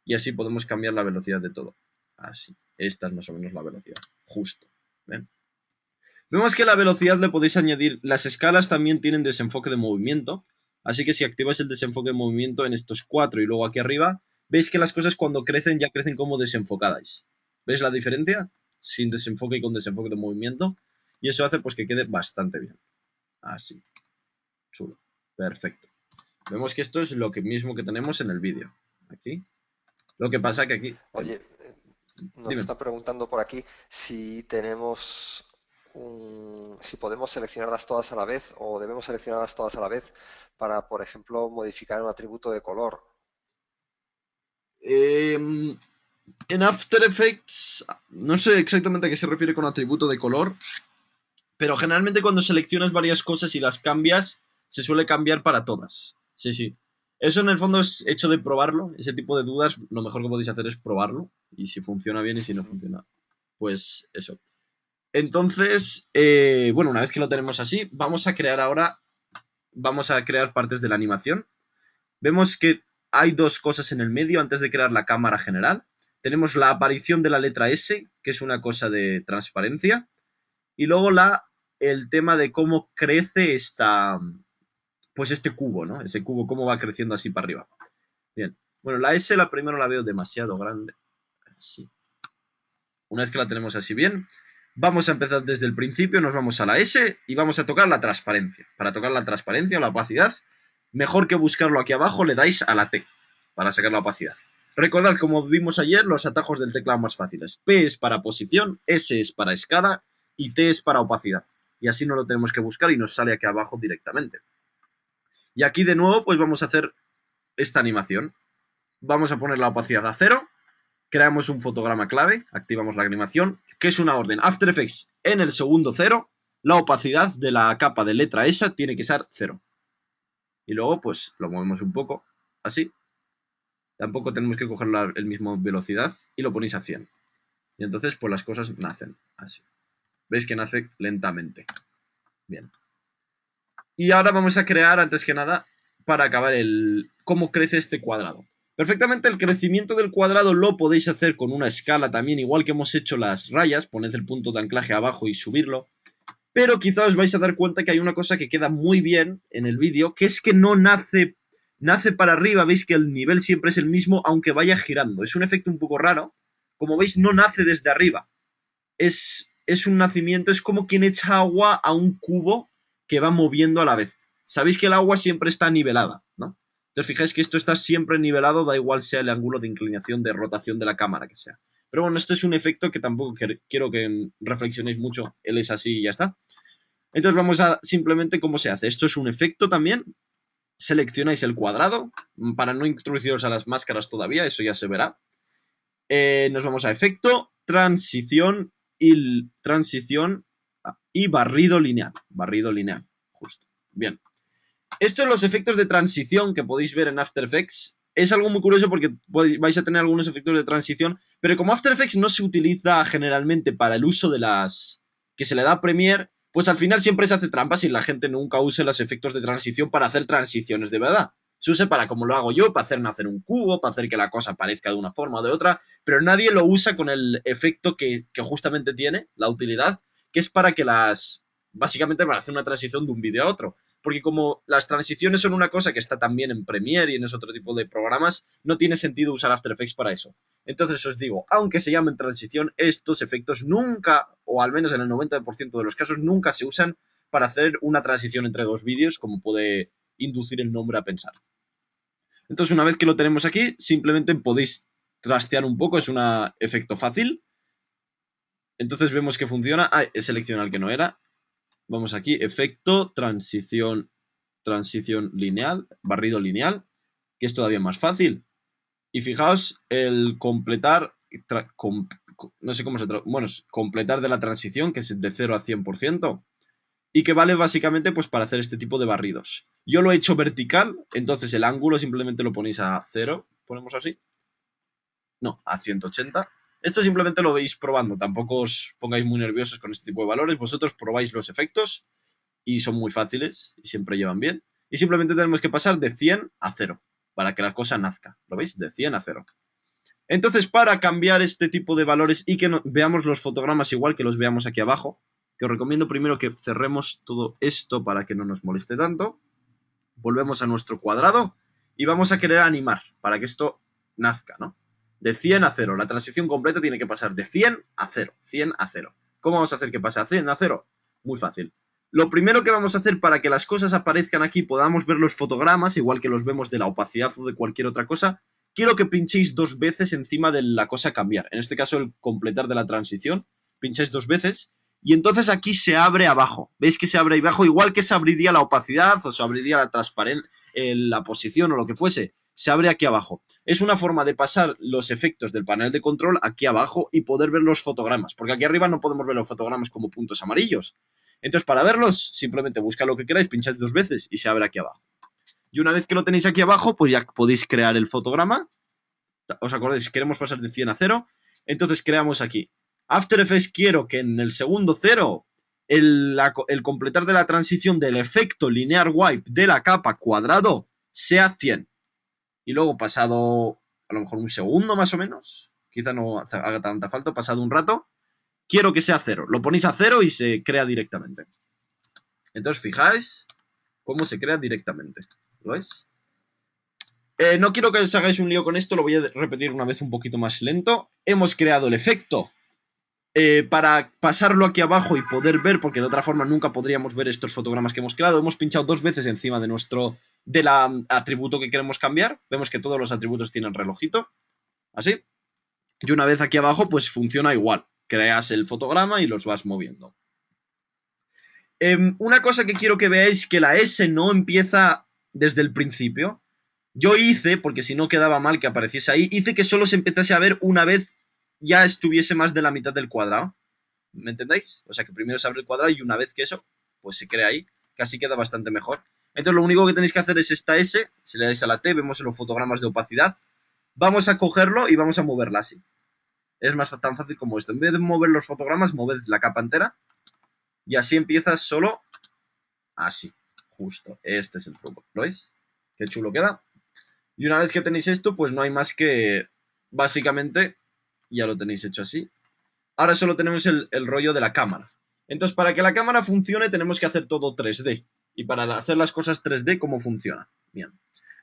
Y así podemos cambiar la velocidad de todo. Así. Esta es más o menos la velocidad. Justo. ¿Ven? Vemos que la velocidad le podéis añadir. Las escalas también tienen desenfoque de movimiento. Así que si activáis el desenfoque de movimiento en estos 4 y luego aquí arriba, veis que las cosas cuando crecen ya crecen como desenfocadas. ¿Veis la diferencia? Sin desenfoque y con desenfoque de movimiento. Y eso hace pues que quede bastante bien. Así. Chulo. Perfecto. Vemos que esto es lo mismo que tenemos en el vídeo. Aquí. Lo que pasa que aquí... Oye, nos Dime. está preguntando por aquí si tenemos si podemos seleccionarlas todas a la vez o debemos seleccionarlas todas a la vez para, por ejemplo, modificar un atributo de color. En After Effects, no sé exactamente a qué se refiere con atributo de color, pero generalmente cuando seleccionas varias cosas y las cambias, se suele cambiar para todas. Sí, sí. Eso en el fondo es hecho de probarlo. Ese tipo de dudas, lo mejor que podéis hacer es probarlo. Y si funciona bien y si no funciona, pues eso. Entonces, bueno, una vez que lo tenemos así, vamos a crear partes de la animación. Vemos que hay 2 cosas en el medio antes de crear la cámara general. Tenemos la aparición de la letra S, que es una cosa de transparencia. Y luego el tema de cómo crece este cubo, ¿no? Ese cubo, cómo va creciendo así para arriba. Bien. Bueno, la S la primero la veo demasiado grande. Así. Una vez que la tenemos así bien, vamos a empezar desde el principio, nos vamos a la S y vamos a tocar la transparencia. Para tocar la transparencia o la opacidad, mejor que buscarlo aquí abajo, le dais a la T para sacar la opacidad. Recordad, como vimos ayer, los atajos del teclado más fáciles. P es para posición, S es para escala y T es para opacidad. Y así no lo tenemos que buscar y nos sale aquí abajo directamente. Y aquí de nuevo, pues vamos a hacer esta animación. Vamos a poner la opacidad a 0 creamos un fotograma clave, activamos la animación, que es una orden. After Effects en el segundo 0, la opacidad de la capa de letra esa tiene que ser 0. Y luego pues lo movemos un poco, así. Tampoco tenemos que coger el mismo velocidad y lo ponéis a 100. Y entonces pues las cosas nacen así. Veis que nace lentamente. Bien. Y ahora vamos a crear, antes que nada, para acabar cómo crece este cuadrado. Perfectamente el crecimiento del cuadrado lo podéis hacer con una escala también, igual que hemos hecho las rayas, poned el punto de anclaje abajo y subirlo. Pero quizá os vais a dar cuenta que hay una cosa que queda muy bien en el vídeo, que es que no nace para arriba, veis que el nivel siempre es el mismo, aunque vaya girando. Es un efecto un poco raro. Como veis, no nace desde arriba. Es un nacimiento, es como quien echa agua a un cubo que va moviendo a la vez. Sabéis que el agua siempre está nivelada, ¿no? Entonces fijáis que esto está siempre nivelado, da igual sea el ángulo de inclinación, de rotación de la cámara que sea. Pero bueno, esto es un efecto que tampoco quiero que reflexionéis mucho, él es así y ya está. Entonces vamos a simplemente cómo se hace. Esto es un efecto también. Seleccionáis el cuadrado, para no introduciros a las máscaras todavía, eso ya se verá. Nos vamos a efecto, transición y barrido lineal. Barrido lineal, justo. Bien. Estos son los efectos de transición que podéis ver en After Effects. Es algo muy curioso porque vais a tener algunos efectos de transición, pero como After Effects no se utiliza generalmente para el uso de las que se le da a Premiere, pues al final siempre se hace trampas y la gente nunca use los efectos de transición para hacer transiciones de verdad. Se usa para, como lo hago yo, para hacer nacer un cubo, para hacer que la cosa parezca de una forma o de otra, pero nadie lo usa con el efecto que justamente tiene, la utilidad, que es para que básicamente para hacer una transición de un vídeo a otro. Porque como las transiciones son una cosa que está también en Premiere y en ese otro tipo de programas, no tiene sentido usar After Effects para eso. Entonces os digo, aunque se llamen transición, estos efectos nunca, o al menos en el 90% de los casos, nunca se usan para hacer una transición entre dos vídeos, como puede inducir el nombre a pensar. Entonces, una vez que lo tenemos aquí, simplemente podéis trastear un poco, es un efecto fácil. Entonces vemos que funciona. He seleccionado el que no era. Vamos aquí, efecto, transición lineal, barrido lineal, que es todavía más fácil. Y fijaos, el completar, no sé cómo se traduce, bueno, completar de la transición, que es de 0 a 100%, y que vale básicamente pues para hacer este tipo de barridos. Yo lo he hecho vertical, entonces el ángulo simplemente lo ponéis a 0, ponemos así. No, a 180. Esto simplemente lo veis probando, tampoco os pongáis muy nerviosos con este tipo de valores, vosotros probáis los efectos y son muy fáciles y siempre llevan bien. Y simplemente tenemos que pasar de 100 a 0 para que la cosa nazca, ¿lo veis? De 100 a 0. Entonces, para cambiar este tipo de valores y que veamos los fotogramas igual que los veamos aquí abajo, que os recomiendo primero que cerremos todo esto para que no nos moleste tanto. Volvemos a nuestro cuadrado y vamos a querer animar para que esto nazca, ¿no? De 100 a 0. La transición completa tiene que pasar de 100 a 0. 100 a 0. ¿Cómo vamos a hacer que pase a 100 a 0? Muy fácil. Lo primero que vamos a hacer para que las cosas aparezcan aquí, podamos ver los fotogramas, igual que los vemos de la opacidad o de cualquier otra cosa, quiero que pinchéis 2 veces encima de la cosa cambiar. En este caso, el completar de la transición. Pincháis 2 veces y entonces aquí se abre abajo. ¿Veis que se abre abajo? Igual que se abriría la opacidad o se abriría la transparencia, la posición o lo que fuese. Se abre aquí abajo. Es una forma de pasar los efectos del panel de control aquí abajo y poder ver los fotogramas. Porque aquí arriba no podemos ver los fotogramas como puntos amarillos. Entonces, para verlos, simplemente busca lo que queráis, pincháis 2 veces y se abre aquí abajo. Y una vez que lo tenéis aquí abajo, pues ya podéis crear el fotograma. ¿Os acordáis? Queremos pasar de 100 a 0. Entonces creamos aquí. After Effects quiero que en el segundo 0 el completar de la transición del efecto linear wipe de la capa cuadrado sea 100. Y luego pasado a lo mejor un segundo más o menos, quizá no haga tanta falta, pasado un rato, quiero que sea 0. Lo ponéis a 0 y se crea directamente. Entonces fijáis cómo se crea directamente. ¿Lo veis? No quiero que os hagáis un lío con esto, lo voy a repetir una vez un poquito más lento. Hemos creado el efecto para pasarlo aquí abajo y poder ver, porque de otra forma nunca podríamos ver estos fotogramas que hemos creado. Hemos pinchado 2 veces encima del atributo que queremos cambiar. Vemos que todos los atributos tienen relojito, así. Y una vez aquí abajo, pues funciona igual. Creas el fotograma y los vas moviendo. Una cosa que quiero que veáis, que la S no empieza desde el principio. Yo hice, porque si no quedaba mal que apareciese ahí, hice que solo se empezase a ver una vez ya estuviese más de la mitad del cuadrado. ¿Me entendéis? O sea que primero se abre el cuadrado y una vez que eso, pues se crea ahí. Casi queda bastante mejor. Entonces lo único que tenéis que hacer es esta S, si le dais a la T, vemos en los fotogramas de opacidad. Vamos a cogerlo y vamos a moverla así. Es más tan fácil como esto. En vez de mover los fotogramas, moved la capa entera. Y así empiezas solo así. Justo. Este es el truco. ¿Lo veis? Qué chulo queda. Y una vez que tenéis esto, pues no hay más que... Básicamente, ya lo tenéis hecho así. Ahora solo tenemos el rollo de la cámara. Entonces, para que la cámara funcione, tenemos que hacer todo 3D. Y para hacer las cosas 3D, ¿cómo funciona? Bien.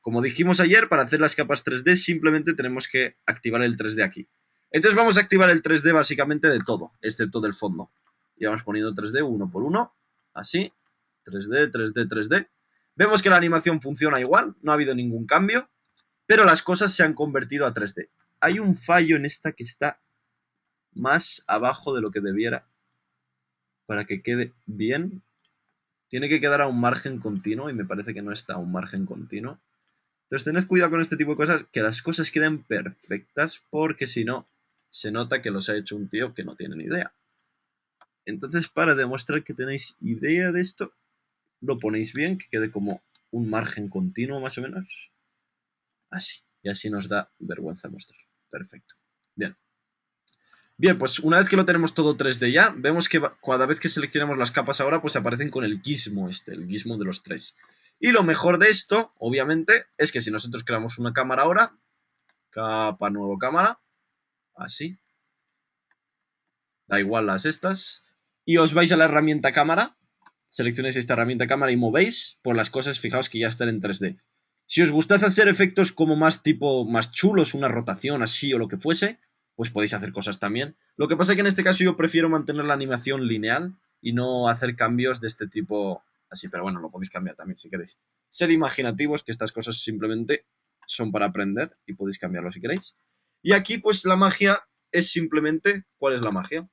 Como dijimos ayer, para hacer las capas 3D, simplemente tenemos que activar el 3D aquí. Entonces vamos a activar el 3D básicamente de todo, excepto del fondo. Y vamos poniendo 3D uno por uno. Así. 3D, 3D, 3D. Vemos que la animación funciona igual, no ha habido ningún cambio. Pero las cosas se han convertido a 3D. Hay un fallo en esta que está más abajo de lo que debiera para que quede bien. Tiene que quedar a un margen continuo y me parece que no está a un margen continuo. Entonces tened cuidado con este tipo de cosas, que las cosas queden perfectas, porque si no, se nota que los ha hecho un tío que no tiene ni idea. Entonces, para demostrar que tenéis idea de esto, lo ponéis bien, que quede como un margen continuo más o menos. Así. Y así nos da vergüenza mostrar. Perfecto. Bien. Bien, pues una vez que lo tenemos todo 3D ya, vemos que cada vez que seleccionamos las capas ahora, pues aparecen con el gizmo el gizmo de los tres. Y lo mejor de esto, obviamente, es que si nosotros creamos una cámara ahora, capa, nuevo cámara, así, da igual las estas, y os vais a la herramienta cámara, seleccionáis esta herramienta cámara y movéis por las cosas, fijaos que ya están en 3D. Si os gustáis hacer efectos como más chulos, una rotación así o lo que fuese, pues podéis hacer cosas también. Lo que pasa es que en este caso yo prefiero mantener la animación lineal y no hacer cambios de este tipo así, pero bueno, lo podéis cambiar también si queréis. Sed imaginativos, que estas cosas simplemente son para aprender y podéis cambiarlo si queréis. Y aquí pues la magia es simplemente... ¿Cuál es la magia?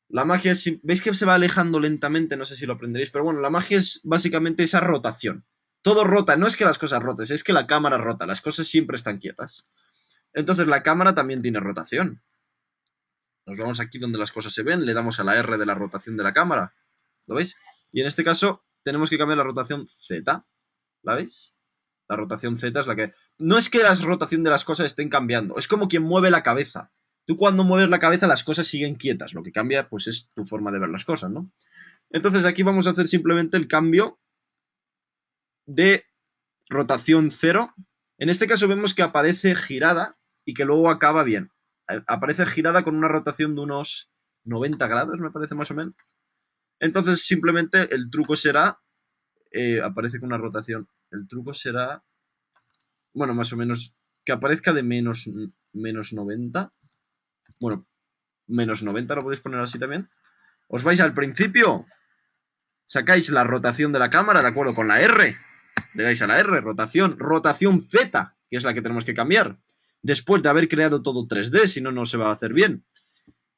La magia es... ¿Veis que se va alejando lentamente? No sé si lo aprenderéis, pero bueno, la magia es básicamente esa rotación. Todo rota, no es que las cosas rotes, es que la cámara rota, las cosas siempre están quietas. Entonces la cámara también tiene rotación. Nos vamos aquí donde las cosas se ven, le damos a la R de la rotación de la cámara. ¿Lo veis? Y en este caso tenemos que cambiar la rotación Z. ¿La veis? La rotación Z es la que... No es que la rotación de las cosas estén cambiando, es como quien mueve la cabeza. Tú cuando mueves la cabeza las cosas siguen quietas, lo que cambia pues es tu forma de ver las cosas, ¿no? Entonces aquí vamos a hacer simplemente el cambio de rotación 0. En este caso vemos que aparece girada y que luego acaba bien. Aparece girada con una rotación de unos 90 grados, me parece más o menos. Entonces simplemente el truco será... aparece con una rotación. El truco será... Bueno, más o menos que aparezca de menos 90. Bueno, menos 90 lo podéis poner así también. Os vais al principio, sacáis la rotación de la cámara, de acuerdo con la R. Le dais a la R, rotación Z, que es la que tenemos que cambiar. Después de haber creado todo 3D, si no, no se va a hacer bien.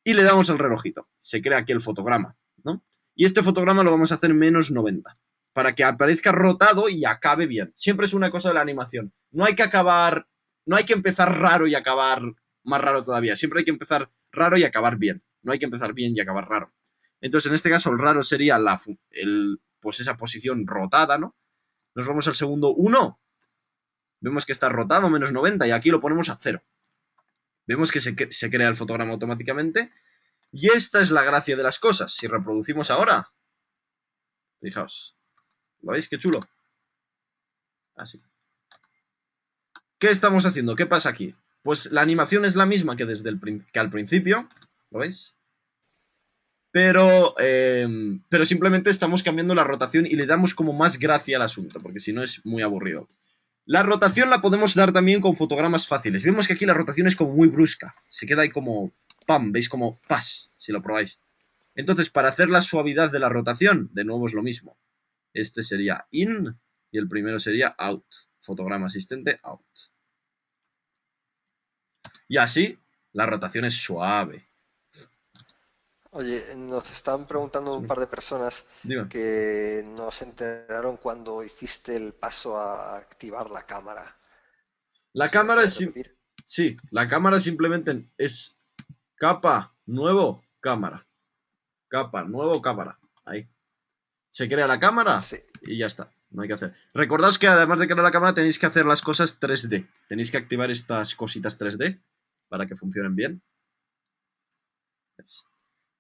Y le damos al relojito. Se crea aquí el fotograma, ¿no? Y este fotograma lo vamos a hacer menos 90. Para que aparezca rotado y acabe bien. Siempre es una cosa de la animación. No hay que acabar... No hay que empezar raro y acabar más raro todavía. Siempre hay que empezar raro y acabar bien. No hay que empezar bien y acabar raro. Entonces, en este caso, el raro sería pues esa posición rotada, ¿no? Nos vamos al segundo 1. Vemos que está rotado, menos 90, y aquí lo ponemos a 0. Vemos que se crea el fotograma automáticamente. Y esta es la gracia de las cosas. Si reproducimos ahora, fijaos, ¿lo veis? Qué chulo. Así. ¿Qué estamos haciendo? ¿Qué pasa aquí? Pues la animación es la misma que, que al principio, ¿lo veis? Pero simplemente estamos cambiando la rotación y le damos como más gracia al asunto, porque si no es muy aburrido. La rotación la podemos dar también con fotogramas fáciles. Vemos que aquí la rotación es como muy brusca. Se queda ahí como ¡pam! ¿Veis? Como ¡pas! Si lo probáis. Entonces, para hacer la suavidad de la rotación, de nuevo es lo mismo. Este sería in y el primero sería out. Fotograma asistente, out. Y así, la rotación es suave. Oye, nos están preguntando un par de personas Dime. que no se enteraron cuando hiciste el paso a activar la cámara. La ¿Se me cámara puede es... repetir? Sí, la cámara simplemente es capa, nuevo, cámara. Capa, nuevo, cámara. Ahí. Se crea la cámara Sí. y ya está. No hay que hacer. Recordaos que además de crear la cámara tenéis que hacer las cosas 3D. Tenéis que activar estas cositas 3D para que funcionen bien.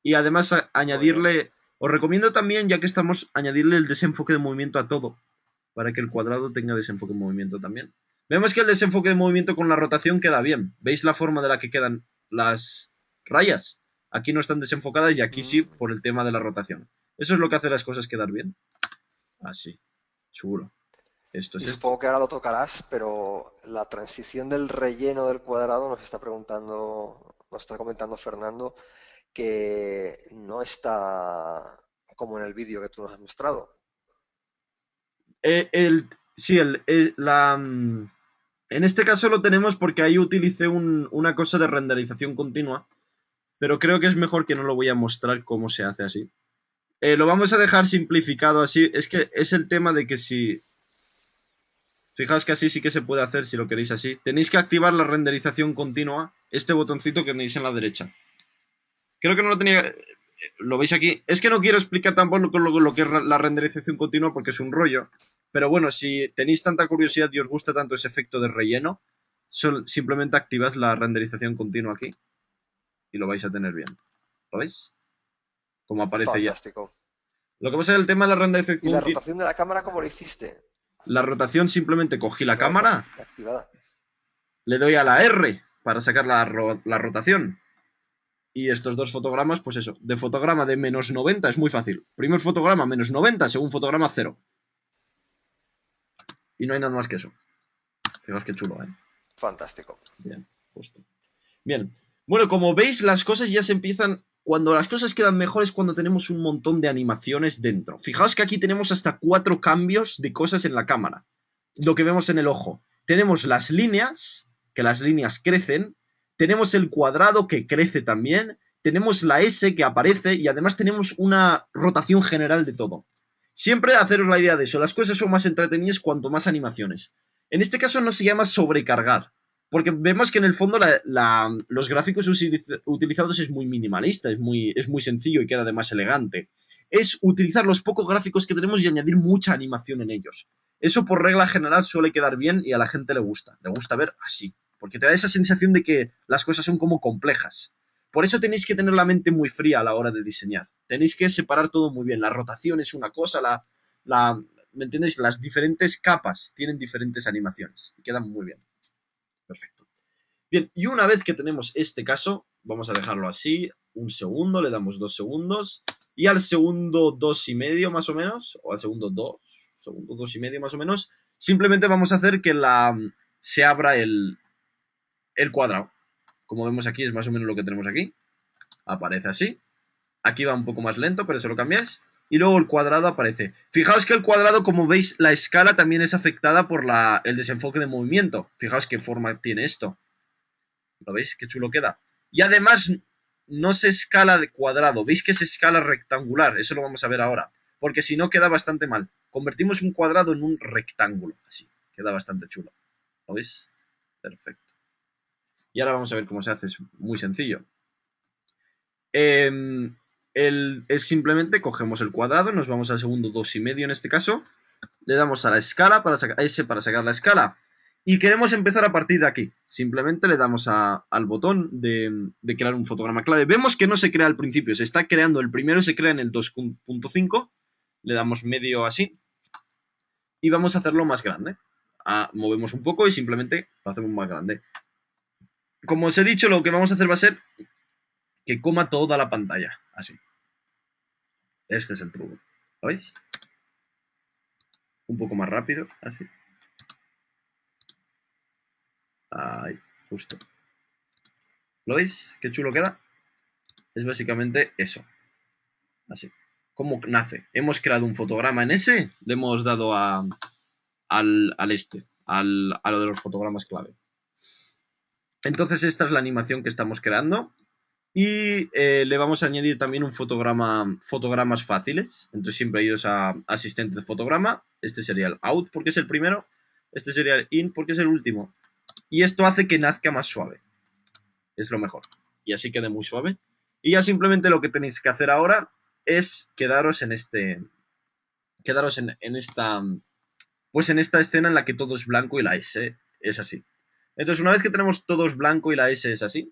Y además Muy bien. añadirle... Os recomiendo también, ya que estamos, añadirle el desenfoque de movimiento a todo. Para que el cuadrado tenga desenfoque de movimiento también. Vemos que el desenfoque de movimiento con la rotación queda bien. ¿Veis la forma de la que quedan las rayas? Aquí no están desenfocadas y aquí sí Mm, por el tema de la rotación. Eso es lo que hace las cosas quedar bien. Así. Chulo. Esto es Y esto. supongo que ahora lo tocarás, pero la transición del relleno del cuadrado nos está preguntando, nos está comentando Fernando, que no está como en el vídeo que tú nos has mostrado. Sí, en este caso lo tenemos porque ahí utilicé una cosa de renderización continua, pero creo que es mejor que no lo voy a mostrar cómo se hace así. Lo vamos a dejar simplificado así. Es que es el tema de que si... Fijaos que así sí que se puede hacer si lo queréis así. Tenéis que activar la renderización continua, este botoncito que tenéis en la derecha. Creo que no lo tenía... Lo veis aquí. Es que no quiero explicar tampoco lo que es la renderización continua porque es un rollo. Pero bueno, si tenéis tanta curiosidad y os gusta tanto ese efecto de relleno, simplemente activad la renderización continua aquí y lo vais a tener bien. ¿Lo veis? Como aparece ya. Fantástico. Lo que pasa es que el tema de la renderización ¿Y la continua... rotación de la cámara cómo lo hiciste? La rotación simplemente cogí la Una vez cámara, activada. le doy a la R para sacar la rotación. Y estos dos fotogramas, pues eso, de fotograma de -90 es muy fácil. Primer fotograma -90, segundo fotograma 0. Y no hay nada más que eso. Fijaos qué chulo, ¿eh? Fantástico. Bien, justo. Bien. Bueno, como veis, las cosas ya se empiezan... Cuando las cosas quedan mejor es cuando tenemos un montón de animaciones dentro. Fijaos que aquí tenemos hasta 4 cambios de cosas en la cámara. Lo que vemos en el ojo. Tenemos las líneas, que las líneas crecen. Tenemos el cuadrado que crece también. Tenemos la S que aparece y además tenemos una rotación general de todo. Siempre haceros la idea de eso. Las cosas son más entretenidas cuanto más animaciones. En este caso no se llama sobrecargar, porque vemos que en el fondo los gráficos utilizados es muy minimalista, es muy sencillo y queda además elegante. Es utilizar los pocos gráficos que tenemos y añadir mucha animación en ellos. Eso por regla general suele quedar bien y a la gente le gusta. Le gusta ver así, porque te da esa sensación de que las cosas son como complejas. Por eso tenéis que tener la mente muy fría a la hora de diseñar. Tenéis que separar todo muy bien. La rotación es una cosa, ¿me entiendes? Las diferentes capas tienen diferentes animaciones y quedan muy bien. Perfecto. Bien, y una vez que tenemos este caso, vamos a dejarlo así, un segundo, le damos 2 segundos, y al segundo 2,5 más o menos, o al segundo 2,5 más o menos, simplemente vamos a hacer que se abra el cuadrado. Como vemos aquí, es más o menos lo que tenemos aquí. Aparece así. Aquí va un poco más lento, pero eso lo cambiáis. Y luego el cuadrado aparece. Fijaos que el cuadrado, como veis, la escala también es afectada por el desenfoque de movimiento. Fijaos qué forma tiene esto. ¿Lo veis? Qué chulo queda. Y además no se escala de cuadrado. ¿Veis que se escala rectangular? Eso lo vamos a ver ahora. Porque si no queda bastante mal. Convertimos un cuadrado en un rectángulo. Así. Queda bastante chulo. ¿Lo veis? Perfecto. Y ahora vamos a ver cómo se hace. Es muy sencillo. Es simplemente cogemos el cuadrado. Nos vamos al segundo 2,5 en este caso. Le damos a la escala para sacar la escala. Y queremos empezar a partir de aquí. Simplemente le damos al botón de crear un fotograma clave. Vemos que no se crea al principio, se está creando. El primero se crea en el 2.5. Le damos medio así. Y vamos a hacerlo más grande. Movemos un poco y simplemente lo hacemos más grande. Como os he dicho, lo que vamos a hacer va a ser que coma toda la pantalla. Así. Este es el truco. ¿Lo veis? Un poco más rápido. Así. Ahí, justo. ¿Lo veis? Qué chulo queda. Es básicamente eso. Así. ¿Cómo nace? Hemos creado un fotograma en ese, le hemos dado a lo de los fotogramas clave. Entonces esta es la animación que estamos creando. Y le vamos a añadir también un fotogramas fáciles. Entonces siempre idos a asistente de fotograma. Este sería el out porque es el primero. Este sería el in porque es el último. Y esto hace que nazca más suave. Es lo mejor. Y así quede muy suave. Y ya simplemente lo que tenéis que hacer ahora es quedaros en esta. Pues en esta escena en la que todo es blanco y la S es así. Entonces, una vez que tenemos todo es blanco y la S es así,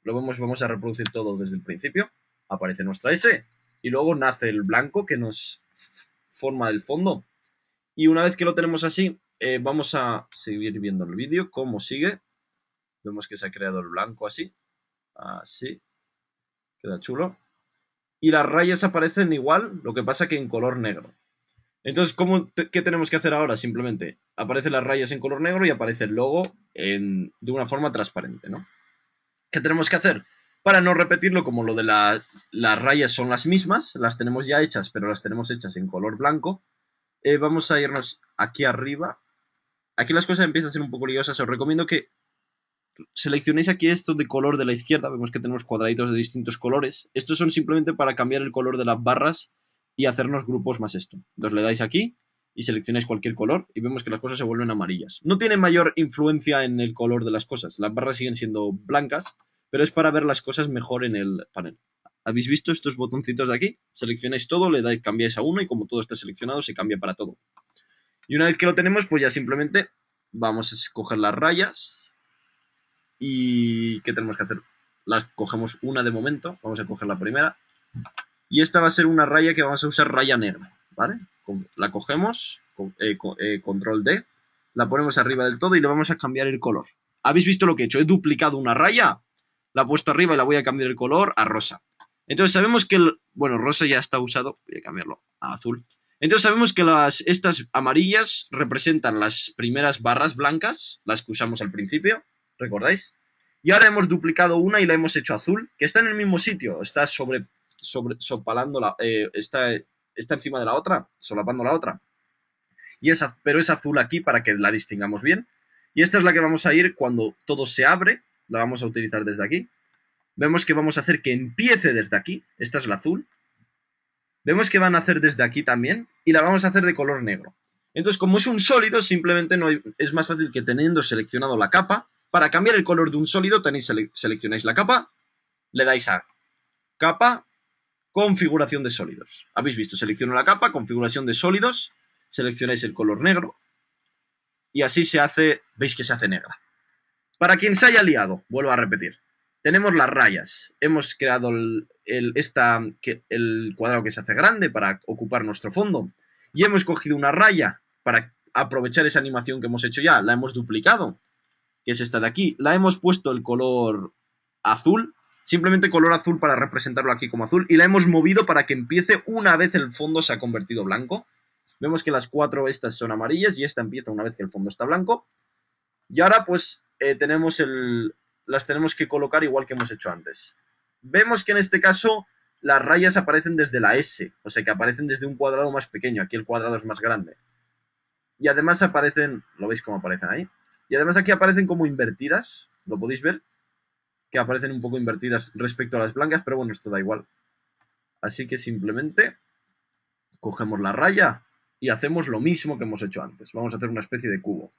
vamos a reproducir todo desde el principio. Aparece nuestra S y luego nace el blanco que nos forma el fondo. Y una vez que lo tenemos así, vamos a seguir viendo el vídeo, cómo sigue. Vemos que se ha creado el blanco así. Así. Queda chulo. Y las rayas aparecen igual, lo que pasa que en color negro. Entonces, ¿qué tenemos que hacer ahora? Simplemente aparecen las rayas en color negro y aparece el logo de una forma transparente, ¿no? ¿Qué tenemos que hacer? Para no repetirlo, como lo de las rayas son las mismas, las tenemos ya hechas, pero las tenemos hechas en color blanco, vamos a irnos aquí arriba. Aquí las cosas empiezan a ser un poco liosas. Os recomiendo que seleccionéis aquí esto de color de la izquierda. Vemos que tenemos cuadraditos de distintos colores. Estos son simplemente para cambiar el color de las barras y hacernos grupos más esto. Entonces le dais aquí y seleccionáis cualquier color y vemos que las cosas se vuelven amarillas. No tiene mayor influencia en el color de las cosas. Las barras siguen siendo blancas, pero es para ver las cosas mejor en el panel. ¿Habéis visto estos botoncitos de aquí? Seleccionáis todo, le dais, cambiáis a uno y como todo está seleccionado se cambia para todo. Y una vez que lo tenemos, pues ya simplemente vamos a escoger las rayas. ¿Y qué tenemos que hacer? Las cogemos una de momento. Vamos a coger la primera. Y esta va a ser una raya que vamos a usar raya negra, ¿vale? La cogemos, control D, la ponemos arriba del todo y le vamos a cambiar el color. ¿Habéis visto lo que he hecho? He duplicado una raya, la he puesto arriba y la voy a cambiar el color a rosa. Entonces sabemos que bueno, rosa ya está usado, voy a cambiarlo a azul. Entonces sabemos que estas amarillas representan las primeras barras blancas, las que usamos al principio, ¿recordáis? Y ahora hemos duplicado una y la hemos hecho azul, que está en el mismo sitio, está sopalando está encima de la otra, solapando la otra. Pero es azul aquí para que la distingamos bien. Y esta es la que vamos a ir cuando todo se abre, la vamos a utilizar desde aquí. Vemos que vamos a hacer que empiece desde aquí, esta es la azul. Vemos que van a hacer desde aquí también y la vamos a hacer de color negro. Entonces, como es un sólido, simplemente es más fácil que teniendo seleccionado la capa, para cambiar el color de un sólido seleccionáis la capa, le dais a capa, configuración de sólidos. Habéis visto, selecciono la capa, configuración de sólidos, seleccionáis el color negro y así se hace, veis que se hace negra. Para quien se haya liado, vuelvo a repetir, tenemos las rayas, hemos creado el cuadrado que se hace grande para ocupar nuestro fondo y hemos cogido una raya para aprovechar esa animación que hemos hecho ya, la hemos duplicado, que es esta de aquí, la hemos puesto el color azul, simplemente color azul para representarlo aquí como azul, y la hemos movido para que empiece una vez el fondo se ha convertido blanco. Vemos que las 4 estas son amarillas y esta empieza una vez que el fondo está blanco. Y ahora pues las tenemos que colocar igual que hemos hecho antes. Vemos que en este caso las rayas aparecen desde la S, o sea que aparecen desde un cuadrado más pequeño, aquí el cuadrado es más grande. Y además aparecen, ¿lo veis cómo aparecen ahí? Y además aquí aparecen como invertidas, ¿lo podéis ver? Que aparecen un poco invertidas respecto a las blancas, pero bueno, esto da igual. Así que simplemente cogemos la raya y hacemos lo mismo que hemos hecho antes. Vamos a hacer una especie de cubo.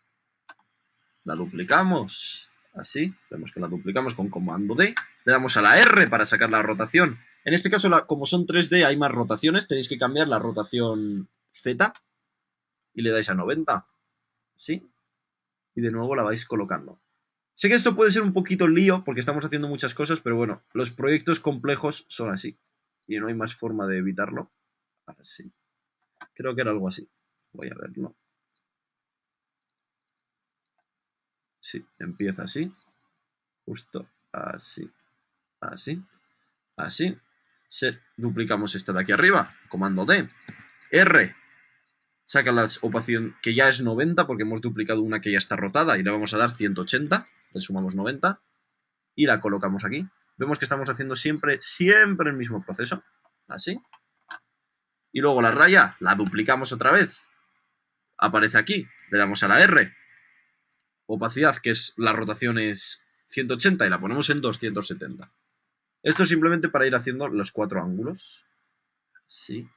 La duplicamos, así, vemos que la duplicamos con comando D. Le damos a la R para sacar la rotación. En este caso, como son 3D, hay más rotaciones. Tenéis que cambiar la rotación Z y le dais a 90. ¿Sí? Y de nuevo la vais colocando. Sé que esto puede ser un poquito lío porque estamos haciendo muchas cosas, pero bueno, los proyectos complejos son así. Y no hay más forma de evitarlo. Así. Creo que era algo así. Voy a verlo. Sí, empieza así. Justo así. Así. Así. Duplicamos esta de aquí arriba. Comando D. R. Saca la opacidad que ya es 90 porque hemos duplicado una que ya está rotada y le vamos a dar 180. Le sumamos 90. Y la colocamos aquí. Vemos que estamos haciendo siempre el mismo proceso. Así. Y luego la raya la duplicamos otra vez. Aparece aquí. Le damos a la R. Opacidad, que es la rotación es 180 y la ponemos en 270. Esto es simplemente para ir haciendo los 4 ángulos. Sí.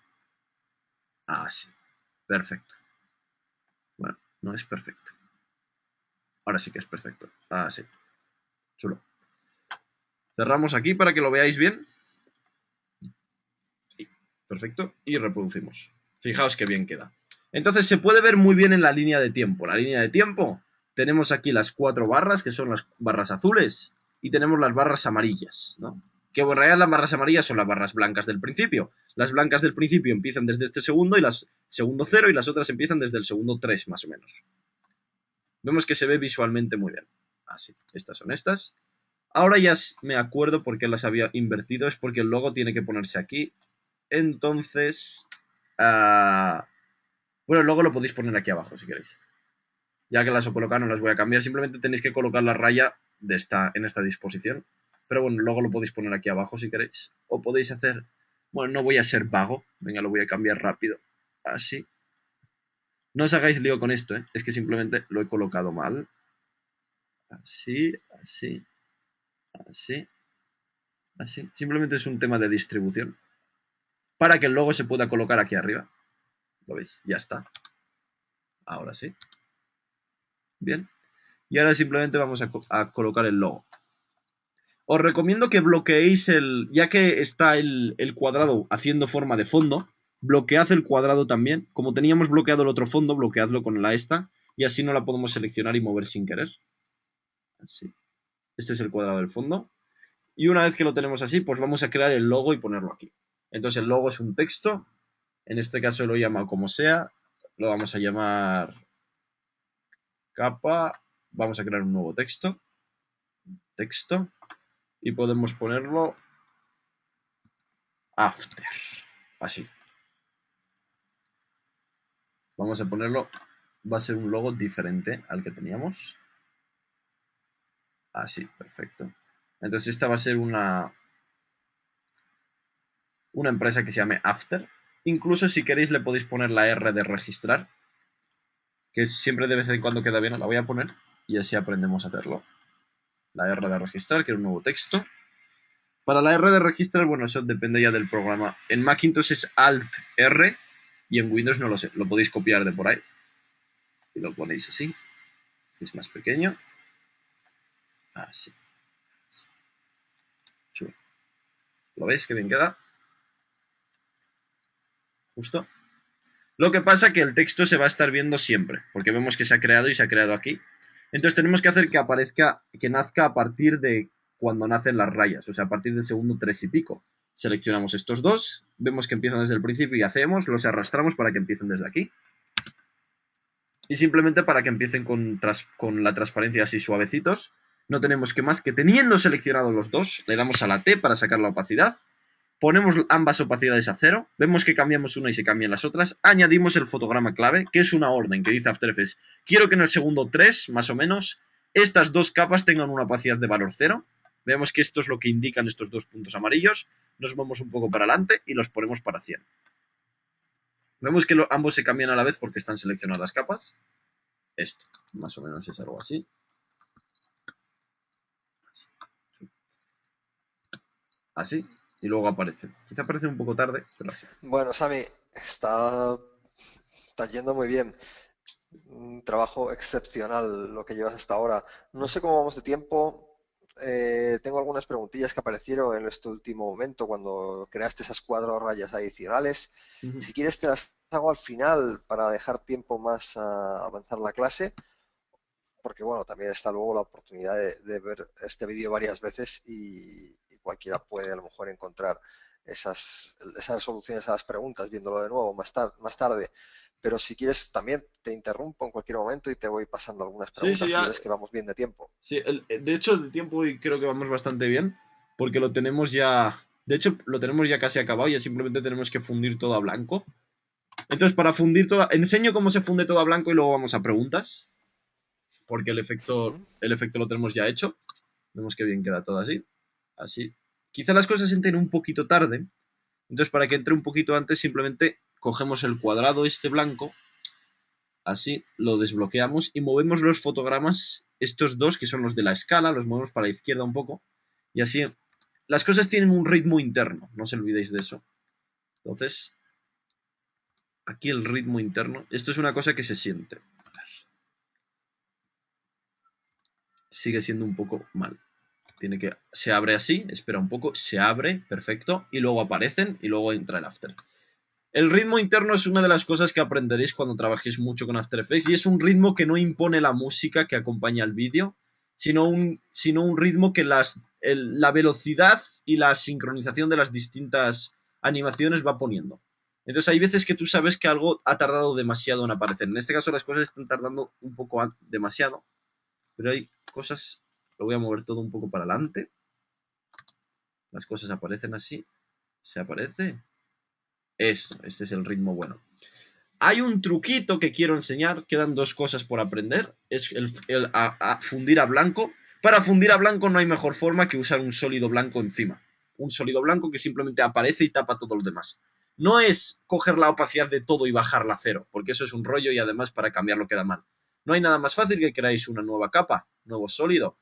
Así. Perfecto. Bueno, no es perfecto. Ahora sí que es perfecto. Así. Chulo. Cerramos aquí para que lo veáis bien. Perfecto. Y reproducimos. Fijaos qué bien queda. Entonces se puede ver muy bien en la línea de tiempo. La línea de tiempo, tenemos aquí las 4 barras, que son las barras azules, y tenemos las barras amarillas, ¿no? Que en realidad las barras amarillas son las barras blancas del principio. Las blancas del principio empiezan desde este segundo, y las segundo 0, y las otras empiezan desde el segundo 3, más o menos. Vemos que se ve visualmente muy bien. Así, estas son estas. Ahora ya me acuerdo por qué las había invertido, es porque el logo tiene que ponerse aquí. Entonces, bueno, luego lo podéis poner aquí abajo si queréis. Ya que las he colocado no las voy a cambiar, simplemente tenéis que colocar la raya en esta disposición. Pero bueno, luego lo podéis poner aquí abajo si queréis. O podéis hacer, bueno, no voy a ser vago, venga, lo voy a cambiar rápido. Así. No os hagáis lío con esto, ¿eh? Es que simplemente lo he colocado mal. Así, así, así, así. Simplemente es un tema de distribución. Para que el logo se pueda colocar aquí arriba. ¿Lo veis? Ya está. Ahora sí. Bien. Y ahora simplemente vamos a colocar el logo. Os recomiendo que bloqueéis ya que está el cuadrado haciendo forma de fondo, bloquead el cuadrado también. Como teníamos bloqueado el otro fondo, bloqueadlo con la esta, y así no la podemos seleccionar y mover sin querer. Así. Este es el cuadrado del fondo. Y una vez que lo tenemos así, pues vamos a crear el logo y ponerlo aquí. Entonces el logo es un texto, en este caso lo he llamado como sea, lo vamos a llamar capa, vamos a crear un nuevo texto, y podemos ponerlo after, así. Vamos a ponerlo, va a ser un logo diferente al que teníamos. Así, perfecto. Entonces esta va a ser una empresa que se llame After. Incluso si queréis le podéis poner la R de registrar, que siempre de vez en cuando queda bien, la voy a poner y así aprendemos a hacerlo. La R de registrar, que es un nuevo texto. Para la R de registrar, bueno, eso depende ya del programa. En Macintosh es Alt R y en Windows no lo sé, lo podéis copiar de por ahí. Y lo ponéis así, es más pequeño. Así. Chulo. ¿Lo veis que bien queda? Justo. Lo que pasa es que el texto se va a estar viendo siempre, porque vemos que se ha creado y se ha creado aquí. Entonces tenemos que hacer que aparezca, que nazca a partir de cuando nacen las rayas, o sea, a partir del segundo 3 y pico. Seleccionamos estos dos, vemos que empiezan desde el principio y hacemos, los arrastramos para que empiecen desde aquí. Y simplemente para que empiecen con la transparencia así suavecitos, no tenemos que más que teniendo seleccionados los dos, le damos a la T para sacar la opacidad. Ponemos ambas opacidades a 0, vemos que cambiamos una y se cambian las otras, añadimos el fotograma clave, que es una orden que dice After Effects, quiero que en el segundo 3, más o menos, estas dos capas tengan una opacidad de valor 0, vemos que esto es lo que indican estos dos puntos amarillos, nos vamos un poco para adelante y los ponemos para 100. Vemos que ambos se cambian a la vez porque están seleccionadas las capas, esto, más o menos es algo así. Así. Y luego aparece. Quizá aparece un poco tarde, pero así. Bueno, Sami, está yendo muy bien. Un trabajo excepcional lo que llevas hasta ahora. No sé cómo vamos de tiempo. Tengo algunas preguntillas que aparecieron en este último momento cuando creaste esas 4 rayas adicionales. Si quieres te las hago al final para dejar tiempo más a avanzar la clase, porque bueno, también está luego la oportunidad de ver este vídeo varias veces y cualquiera puede a lo mejor encontrar esas soluciones a las preguntas viéndolo de nuevo más tarde. Pero si quieres también te interrumpo en cualquier momento y te voy pasando algunas preguntas si ves que vamos bien de tiempo. Sí, de hecho, de tiempo hoy creo que vamos bastante bien, porque lo tenemos ya... De hecho, lo tenemos ya casi acabado, ya simplemente tenemos que fundir todo a blanco. Entonces, para fundir todo... Enseño cómo se funde todo a blanco y luego vamos a preguntas, porque el efecto lo tenemos ya hecho. Vemos que bien queda todo así. Así. Quizá las cosas entren un poquito tarde, entonces para que entre un poquito antes simplemente cogemos el cuadrado este blanco, así, lo desbloqueamos y movemos los fotogramas, estos dos que son los de la escala, los movemos para la izquierda un poco y así las cosas tienen un ritmo interno, no os olvidéis de eso. Entonces, aquí el ritmo interno, esto es una cosa que se siente. Sigue siendo un poco mal. Se abre así, espera un poco, se abre, perfecto, y luego aparecen y luego entra el After. El ritmo interno es una de las cosas que aprenderéis cuando trabajéis mucho con After Effects y es un ritmo que no impone la música que acompaña el vídeo, sino un ritmo que la velocidad y la sincronización de las distintas animaciones va poniendo. Entonces hay veces que tú sabes que algo ha tardado demasiado en aparecer. En este caso las cosas están tardando un poco demasiado, pero hay cosas... Lo voy a mover todo un poco para adelante. Las cosas aparecen así. Se aparece. Eso, este es el ritmo bueno. Hay un truquito que quiero enseñar. Quedan dos cosas por aprender. Es a fundir a blanco. Para fundir a blanco no hay mejor forma que usar un sólido blanco encima. Un sólido blanco que simplemente aparece y tapa todo lo demás. No es coger la opacidad de todo y bajarla a cero, porque eso es un rollo y además para cambiarlo queda mal. No hay nada más fácil que creáis una nueva capa, nuevo sólido.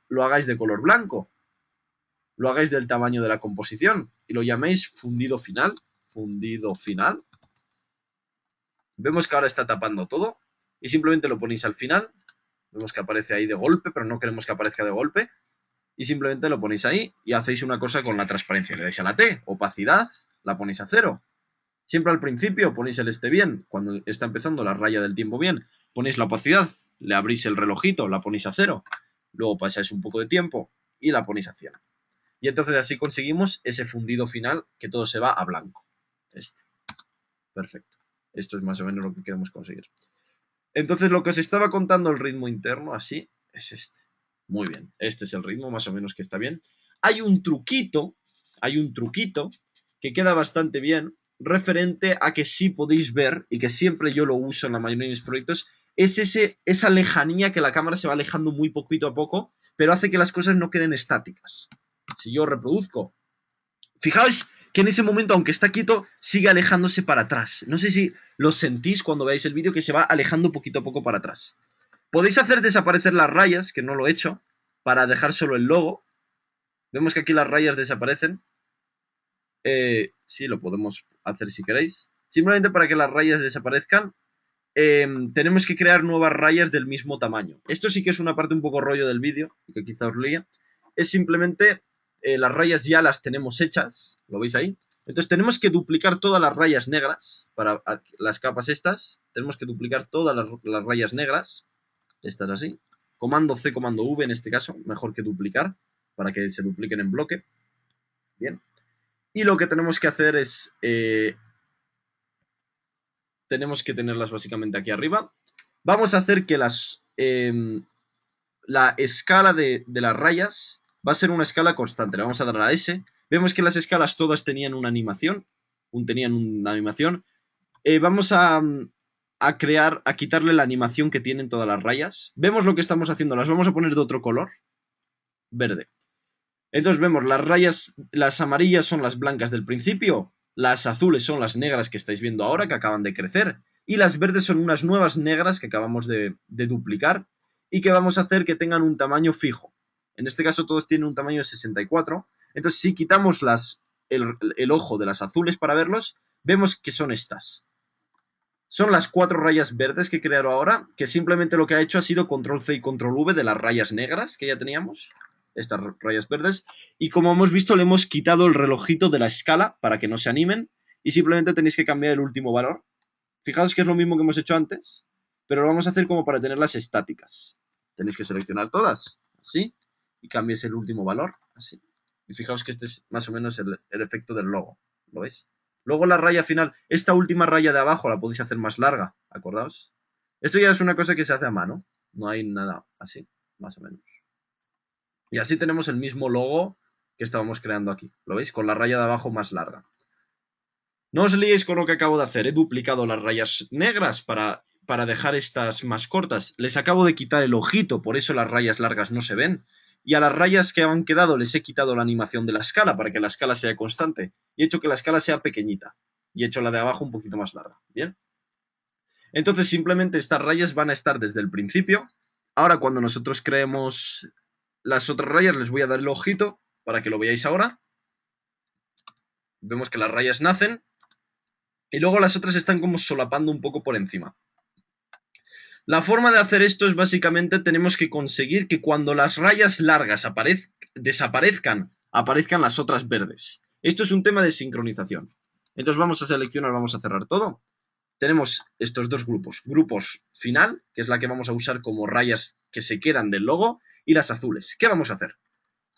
Lo hagáis de color blanco. Lo hagáis del tamaño de la composición y lo llaméis fundido final. Fundido final. Vemos que ahora está tapando todo y simplemente lo ponéis al final. Vemos que aparece ahí de golpe, pero no queremos que aparezca de golpe. Y simplemente lo ponéis ahí y hacéis una cosa con la transparencia. Le dais a la T, opacidad, la ponéis a 0. Siempre al principio ponéis el bien, cuando está empezando la raya del tiempo bien, ponéis la opacidad, le abrís el relojito, la ponéis a 0. Luego pasáis un poco de tiempo y la ponéis a 100. Y entonces así conseguimos ese fundido final que todo se va a blanco. Perfecto. Esto es más o menos lo que queremos conseguir. Entonces lo que os estaba contando el ritmo interno así es este. Muy bien. Este es el ritmo más o menos que está bien. Hay un truquito que queda bastante bien referente a que sí podéis ver y que siempre yo lo uso en la mayoría de mis proyectos es esa lejanía que la cámara se va alejando muy poquito a poco, pero hace que las cosas no queden estáticas. Si yo reproduzco, fijaos que en ese momento, aunque está quieto, sigue alejándose para atrás. No sé si lo sentís cuando veáis el vídeo que se va alejando poquito a poco para atrás. Podéis hacer desaparecer las rayas, que no lo he hecho, para dejar solo el logo. Vemos que aquí las rayas desaparecen. Sí, lo podemos hacer si queréis. Simplemente para que las rayas desaparezcan, tenemos que crear nuevas rayas del mismo tamaño. Esto sí que es una parte un poco rollo del vídeo, que quizá os lía. Es simplemente, las rayas ya las tenemos hechas, ¿lo veis ahí? Entonces tenemos que duplicar todas las rayas negras, para las capas estas, tenemos que duplicar todas las rayas negras, estas así. Comando C, comando V en este caso, mejor que duplicar, para que se dupliquen en bloque. Bien. Y lo que tenemos que hacer es, tenemos que tenerlas básicamente aquí arriba. Vamos a hacer que la escala de las rayas va a ser una escala constante. Le vamos a dar a la S. Vemos que las escalas todas tenían una animación. Vamos a quitarle la animación que tienen todas las rayas. Vemos lo que estamos haciendo. Las vamos a poner de otro color. Verde. Entonces vemos las rayas, las amarillas son las blancas del principio, las azules son las negras que estáis viendo ahora, que acaban de crecer, y las verdes son unas nuevas negras que acabamos de duplicar y que vamos a hacer que tengan un tamaño fijo. En este caso todos tienen un tamaño de 64. Entonces si quitamos el ojo de las azules para verlos, vemos que son estas. Son las 4 rayas verdes que he creado ahora, que simplemente lo que ha hecho ha sido control C y control V de las rayas negras que ya teníamos. Estas rayas verdes, y como hemos visto le hemos quitado el relojito de la escala para que no se animen y simplemente tenéis que cambiar el último valor. Fijaos que es lo mismo que hemos hecho antes, pero lo vamos a hacer como para tenerlas estáticas. Tenéis que seleccionar todas, así, y cambiéis el último valor, así. Y fijaos que este es más o menos el efecto del logo, ¿lo veis? Luego la raya final, esta última raya de abajo la podéis hacer más larga, acordaos. Esto ya es una cosa que se hace a mano, no hay nada así, más o menos. Y así tenemos el mismo logo que estábamos creando aquí. ¿Lo veis? Con la raya de abajo más larga. No os liéis con lo que acabo de hacer. He duplicado las rayas negras para dejar estas más cortas. Les acabo de quitar el ojito, por eso las rayas largas no se ven. Y a las rayas que han quedado les he quitado la animación de la escala para que la escala sea constante. Y he hecho que la escala sea pequeñita. Y he hecho la de abajo un poquito más larga. ¿Bien? Entonces simplemente estas rayas van a estar desde el principio. Ahora cuando nosotros creemos las otras rayas les voy a dar el ojito, para que lo veáis ahora. Vemos que las rayas nacen y luego las otras están como solapando un poco por encima. La forma de hacer esto es básicamente tenemos que conseguir que cuando las rayas largas desaparezcan, aparezcan las otras verdes. Esto es un tema de sincronización. Entonces vamos a seleccionar, vamos a cerrar todo. Tenemos estos dos grupos. Grupos final, que es la que vamos a usar como rayas que se quedan del logo, y las azules. ¿Qué vamos a hacer?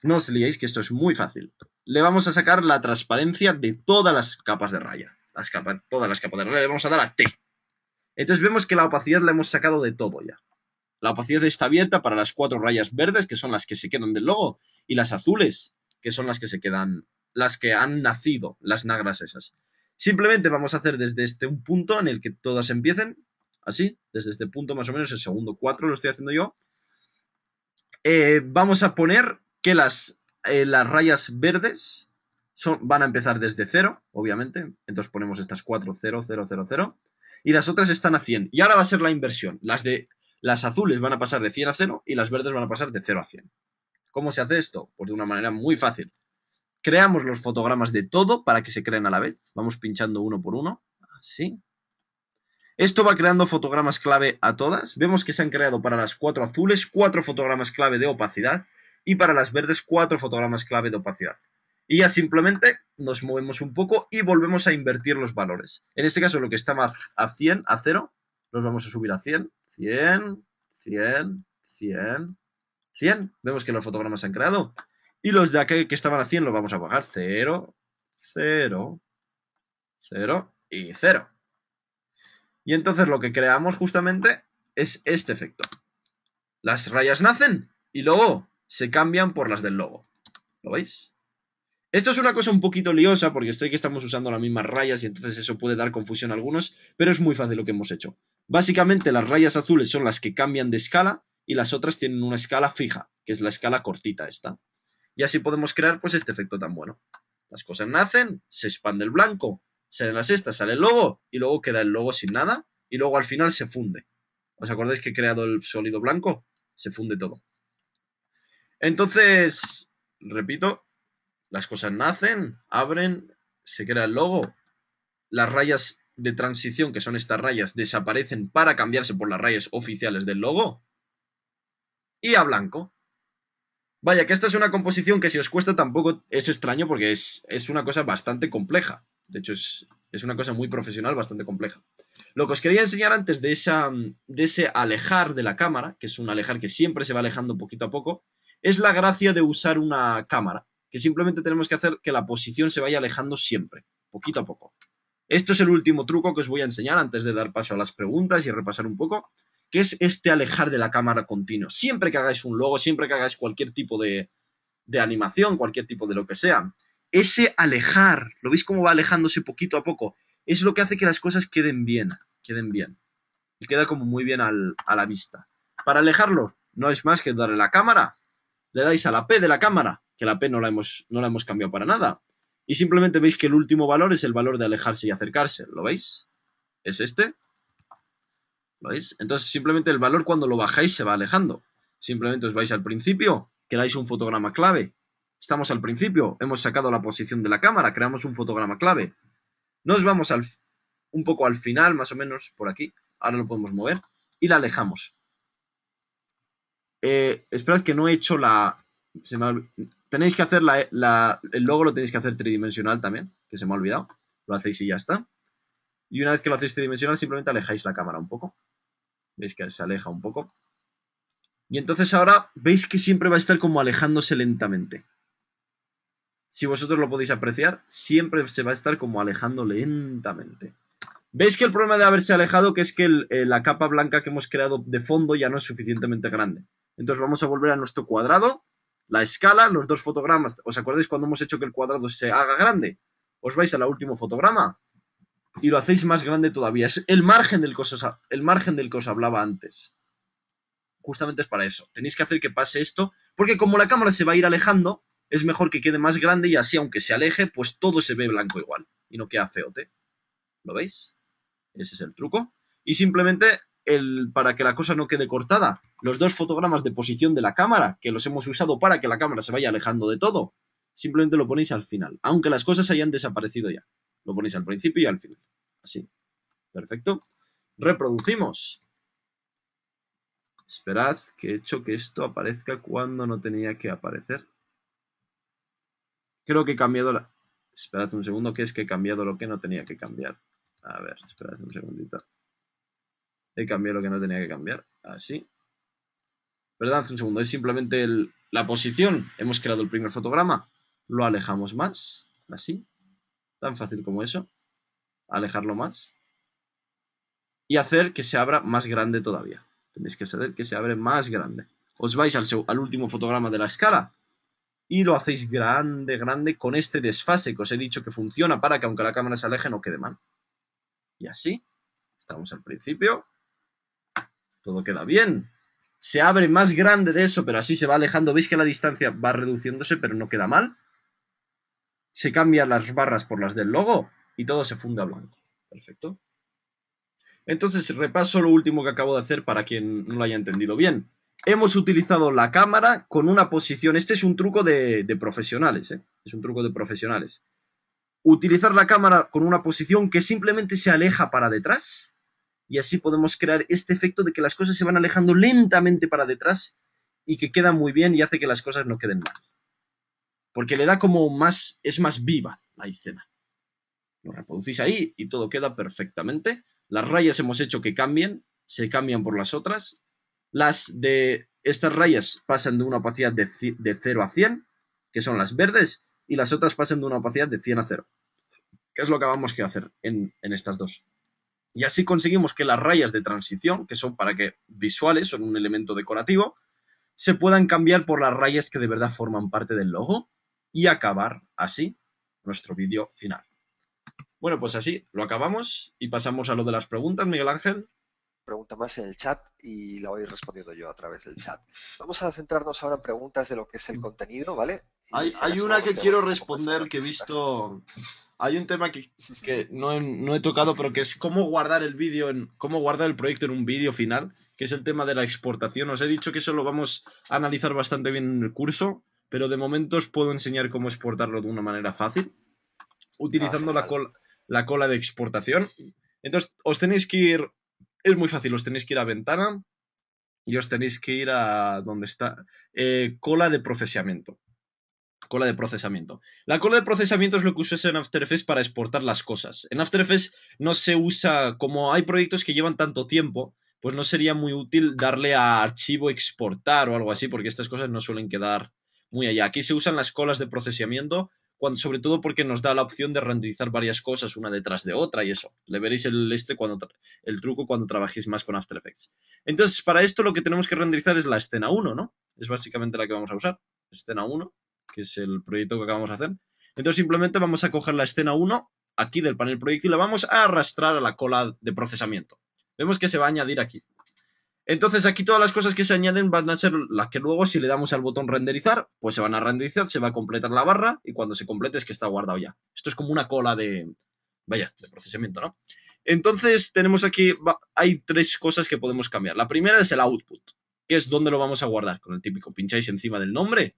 No os liéis, que esto es muy fácil. Le vamos a sacar la transparencia de todas las capas de raya. Todas las capas de raya le vamos a dar a T. Entonces vemos que la opacidad la hemos sacado de todo ya. La opacidad está abierta para las 4 rayas verdes, que son las que se quedan del logo, y las azules, que son las que se quedan, las que han nacido, las negras esas. Simplemente vamos a hacer desde un punto en el que todas empiecen, así, desde este punto más o menos, el segundo 4 lo estoy haciendo yo. Vamos a poner que las rayas verdes van a empezar desde 0, obviamente. Entonces ponemos estas 4, 0, 0, 0, 0. Y las otras están a 100. Y ahora va a ser la inversión. Las azules van a pasar de 100 a 0 y las verdes van a pasar de 0 a 100. ¿Cómo se hace esto? Pues de una manera muy fácil. Creamos los fotogramas de todo para que se creen a la vez. Vamos pinchando uno por uno. Así. Esto va creando fotogramas clave a todas. Vemos que se han creado para las 4 azules 4 fotogramas clave de opacidad y para las verdes 4 fotogramas clave de opacidad. Y ya simplemente nos movemos un poco y volvemos a invertir los valores. En este caso lo que estaba a 100, a 0, los vamos a subir a 100, 100, 100, 100, 100. Vemos que los fotogramas se han creado. Y los de aquí que estaban a 100 los vamos a bajar 0, 0, 0 y 0. Y entonces lo que creamos justamente es este efecto. Las rayas nacen y luego se cambian por las del logo. ¿Lo veis? Esto es una cosa un poquito liosa porque sé que estamos usando las mismas rayas y entonces eso puede dar confusión a algunos, pero es muy fácil lo que hemos hecho. Básicamente las rayas azules son las que cambian de escala y las otras tienen una escala fija, que es la escala cortita esta. Y así podemos crear pues este efecto tan bueno. Las cosas nacen, se expande el blanco, salen las estas, sale el logo y luego queda el logo sin nada y luego al final se funde. ¿Os acordáis que he creado el sólido blanco? Se funde todo. Entonces, repito, las cosas nacen, abren, se crea el logo, las rayas de transición, que son estas rayas, desaparecen para cambiarse por las rayas oficiales del logo y a blanco. Vaya, que esta es una composición que si os cuesta tampoco es extraño porque es una cosa bastante compleja. De hecho, es una cosa muy profesional, bastante compleja. Lo que os quería enseñar antes de ese alejar de la cámara, que es un alejar que siempre se va alejando poquito a poco, es la gracia de usar una cámara, que simplemente tenemos que hacer que la posición se vaya alejando siempre, poquito a poco. Esto es el último truco que os voy a enseñar antes de dar paso a las preguntas y repasar un poco, que es este alejar de la cámara continuo. Siempre que hagáis un logo, siempre que hagáis cualquier tipo de animación, cualquier tipo de lo que sea, ese alejar, ¿lo veis cómo va alejándose poquito a poco? Es lo que hace que las cosas queden bien. Y queda como muy bien a la vista. Para alejarlo, no es más que darle a la cámara, le dais a la P de la cámara, que la P no la hemos cambiado para nada, y simplemente veis que el último valor es el valor de alejarse y acercarse, ¿lo veis? Es este. ¿Lo veis? Entonces simplemente el valor cuando lo bajáis se va alejando. Simplemente os vais al principio, creáis un fotograma clave. Estamos al principio, hemos sacado la posición de la cámara, creamos un fotograma clave. Nos vamos un poco al final, más o menos, por aquí. Ahora lo podemos mover. Y la alejamos. Esperad que no he hecho tenéis que hacer el logo lo tenéis que hacer tridimensional también, que se me ha olvidado. Lo hacéis y ya está. Y una vez que lo hacéis tridimensional, simplemente alejáis la cámara un poco. Veis que se aleja un poco. Y entonces ahora veis que siempre va a estar como alejándose lentamente. Si vosotros lo podéis apreciar, siempre se va a estar como alejando lentamente. ¿Veis que el problema de haberse alejado que es que la capa blanca que hemos creado de fondo ya no es suficientemente grande? Entonces vamos a volver a nuestro cuadrado, la escala, los dos fotogramas. ¿Os acordáis cuando hemos hecho que el cuadrado se haga grande? Os vais al último fotograma y lo hacéis más grande todavía. Es el margen del que os hablaba antes. Justamente es para eso. Tenéis que hacer que pase esto, porque como la cámara se va a ir alejando, es mejor que quede más grande y así, aunque se aleje, pues todo se ve blanco igual y no queda feote. ¿Lo veis? Ese es el truco. Y simplemente, para que la cosa no quede cortada, los dos fotogramas de posición de la cámara, que los hemos usado para que la cámara se vaya alejando de todo, simplemente lo ponéis al final, aunque las cosas hayan desaparecido ya. Lo ponéis al principio y al final. Así. Perfecto. Reproducimos. Esperad que he hecho que esto aparezca cuando no tenía que aparecer. Creo que he cambiado la... Esperad un segundo, que es que he cambiado lo que no tenía que cambiar. A ver, esperad un segundito. He cambiado lo que no tenía que cambiar. Así. Perdón, un segundo. Es simplemente la posición. Hemos creado el primer fotograma. Lo alejamos más. Así. Tan fácil como eso. Alejarlo más. Y hacer que se abra más grande todavía. Tenéis que saber que se abre más grande. Os vais al último fotograma de la escala. Y lo hacéis grande, grande, con este desfase que os he dicho que funciona para que aunque la cámara se aleje no quede mal. Y así. Estamos al principio. Todo queda bien. Se abre más grande de eso, pero así se va alejando. Veis que la distancia va reduciéndose, pero no queda mal. Se cambian las barras por las del logo y todo se funde a blanco. Perfecto. Entonces repaso lo último que acabo de hacer para quien no lo haya entendido bien. Hemos utilizado la cámara con una posición. Este es un truco de profesionales, ¿eh? Es un truco de profesionales. Utilizar la cámara con una posición que simplemente se aleja para detrás. Y así podemos crear este efecto de que las cosas se van alejando lentamente para detrás y que queda muy bien y hace que las cosas no queden mal. Porque le da como más, es más viva la escena. Lo reproducís ahí y todo queda perfectamente. Las rayas hemos hecho que cambien, se cambian por las otras. Estas rayas pasan de una opacidad de 0 a 100, que son las verdes, y las otras pasan de una opacidad de 100 a 0. ¿Qué es lo que acabamos de hacer en estas dos? Y así conseguimos que las rayas de transición, que son para que visuales, son un elemento decorativo, se puedan cambiar por las rayas que de verdad forman parte del logo y acabar así nuestro vídeo final. Bueno, pues así lo acabamos y pasamos a lo de las preguntas, Miguel Ángel. Pregunta más en el chat y la voy respondiendo yo a través del chat. Vamos a centrarnos ahora en preguntas de lo que es el contenido, ¿vale? Hay una que quiero responder que he visto. Hay un tema que no he tocado, pero que es cómo guardar el vídeo, cómo guardar el proyecto en un vídeo final, que es el tema de la exportación. Os he dicho que eso lo vamos a analizar bastante bien en el curso, pero de momento os puedo enseñar cómo exportarlo de una manera fácil, utilizando la cola de exportación. Entonces, os tenéis que ir, es muy fácil, os tenéis que ir a ventana y os tenéis que ir a donde está cola de procesamiento. Cola de procesamiento. La cola de procesamiento es lo que usas en After Effects para exportar las cosas. En After Effects no se usa, como hay proyectos que llevan tanto tiempo, pues no sería muy útil darle a archivo exportar o algo así, porque estas cosas no suelen quedar muy allá. Aquí se usan las colas de procesamiento, sobre todo porque nos da la opción de renderizar varias cosas una detrás de otra y eso. Le veréis el truco cuando trabajéis más con After Effects. Entonces, para esto lo que tenemos que renderizar es la escena 1, ¿no? Es básicamente la que vamos a usar. Escena 1. Que es el proyecto que acabamos de hacer. Entonces simplemente vamos a coger la escena 1 aquí del panel proyecto y la vamos a arrastrar a la cola de procesamiento. Vemos que se va a añadir aquí. Entonces aquí todas las cosas que se añaden van a ser las que luego si le damos al botón renderizar, pues se van a renderizar, se va a completar la barra y cuando se complete es que está guardado ya. Esto es como una cola de procesamiento, ¿no? Entonces tenemos aquí, hay 3 cosas que podemos cambiar. La primera es el output, que es donde lo vamos a guardar. Con el típico pincháis encima del nombre.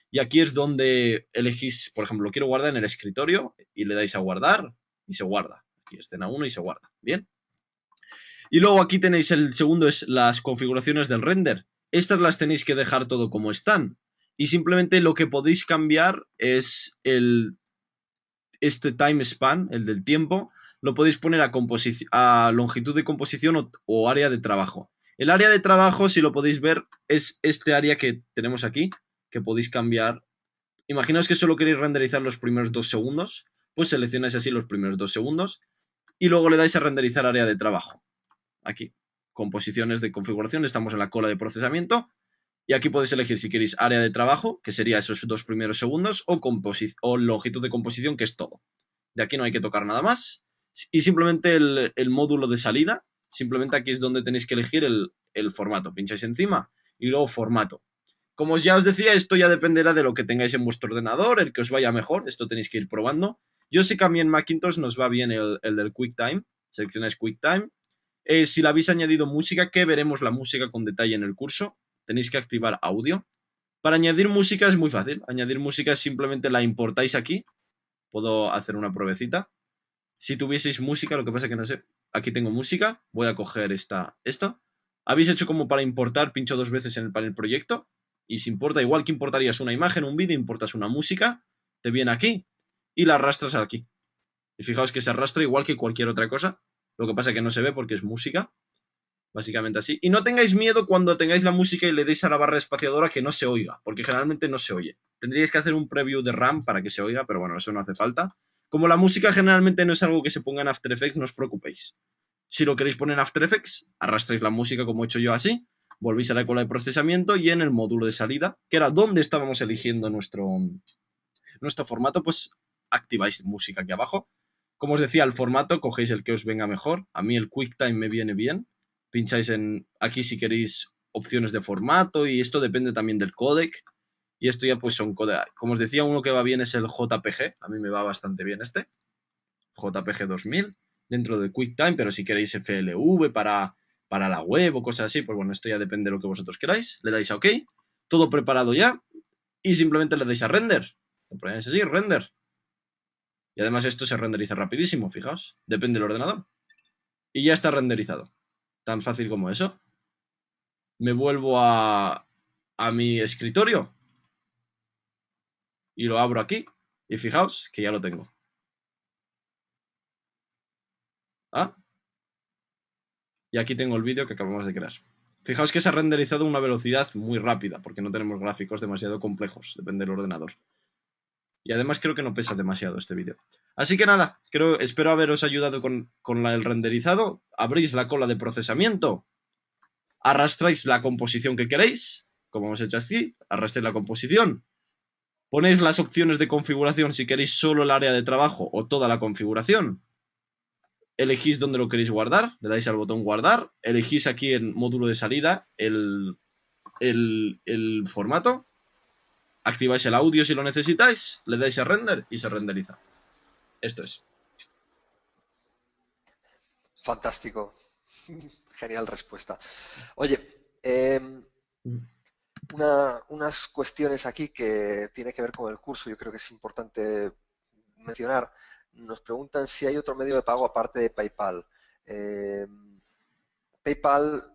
Y aquí es donde elegís, por ejemplo, lo quiero guardar en el escritorio y le dais a guardar y se guarda. Aquí escena 1 y se guarda. Bien. Y luego aquí tenéis el segundo, es las configuraciones del render. Estas las tenéis que dejar todo como están. Y simplemente lo que podéis cambiar es este time span, el del tiempo, lo podéis poner a longitud de composición o área de trabajo. El área de trabajo, si lo podéis ver, es este área que tenemos aquí, que podéis cambiar. Imaginaos que solo queréis renderizar los primeros 2 segundos, pues seleccionáis así los primeros 2 segundos y luego le dais a renderizar área de trabajo. Aquí, composiciones de configuración, estamos en la cola de procesamiento y aquí podéis elegir si queréis área de trabajo, que sería esos 2 primeros segundos, o longitud de composición, que es todo. De aquí no hay que tocar nada más. Y simplemente el módulo de salida, simplemente aquí es donde tenéis que elegir el formato. Pincháis encima y luego formato. Como ya os decía, esto ya dependerá de lo que tengáis en vuestro ordenador, el que os vaya mejor, esto tenéis que ir probando. Yo sé que a mí en Macintosh nos va bien el del QuickTime, seleccionáis QuickTime. Si le habéis añadido música, que veremos la música con detalle en el curso, tenéis que activar audio. Para añadir música es muy fácil. Añadir música es simplemente la importáis aquí. Puedo hacer una pruebecita. Si tuvieseis música, lo que pasa es que no sé. Aquí tengo música. Voy a coger esta. Habéis hecho como para importar, pincho 2 veces en el panel proyecto. Y si importa, igual que importarías una imagen, un vídeo, importas una música, te viene aquí y la arrastras aquí. Y fijaos que se arrastra igual que cualquier otra cosa. Lo que pasa es que no se ve porque es música. Básicamente así. Y no tengáis miedo cuando tengáis la música y le deis a la barra espaciadora que no se oiga, porque generalmente no se oye. Tendríais que hacer un preview de RAM para que se oiga, pero bueno, eso no hace falta. Como la música generalmente no es algo que se ponga en After Effects, no os preocupéis. Si lo queréis poner en After Effects, arrastráis la música como he hecho yo así, volvéis a la cola de procesamiento y en el módulo de salida, que era donde estábamos eligiendo nuestro formato, pues activáis música aquí abajo. Como os decía, el formato, cogéis el que os venga mejor. A mí el QuickTime me viene bien. Pincháis en aquí si queréis opciones de formato y esto depende también del codec. Y esto ya pues son codec. Como os decía, uno que va bien es el JPG. A mí me va bastante bien este. JPG 2000 dentro de QuickTime, pero si queréis FLV para la web o cosas así, pues bueno, esto ya depende de lo que vosotros queráis. Le dais a OK. Todo preparado ya. Y simplemente le dais a render. Lo ponéis así, render. Y además esto se renderiza rapidísimo, fijaos. Depende del ordenador. Y ya está renderizado. Tan fácil como eso. Me vuelvo a mi escritorio. Y lo abro aquí. Y fijaos que ya lo tengo. ¿Ah? Y aquí tengo el vídeo que acabamos de crear. Fijaos que se ha renderizado a una velocidad muy rápida, porque no tenemos gráficos demasiado complejos, depende del ordenador. Y además creo que no pesa demasiado este vídeo. Así que nada, espero haberos ayudado con el renderizado. Abrís la cola de procesamiento, arrastráis la composición que queréis, como hemos hecho así, arrastráis la composición, ponéis las opciones de configuración si queréis solo el área de trabajo o toda la configuración, elegís dónde lo queréis guardar, le dais al botón guardar, elegís aquí en módulo de salida el formato, activáis el audio si lo necesitáis, le dais a render y se renderiza. Esto es. Fantástico. Genial respuesta. Oye, unas cuestiones aquí que tiene que ver con el curso, yo creo que es importante mencionar. Nos preguntan si hay otro medio de pago aparte de PayPal. Eh, PayPal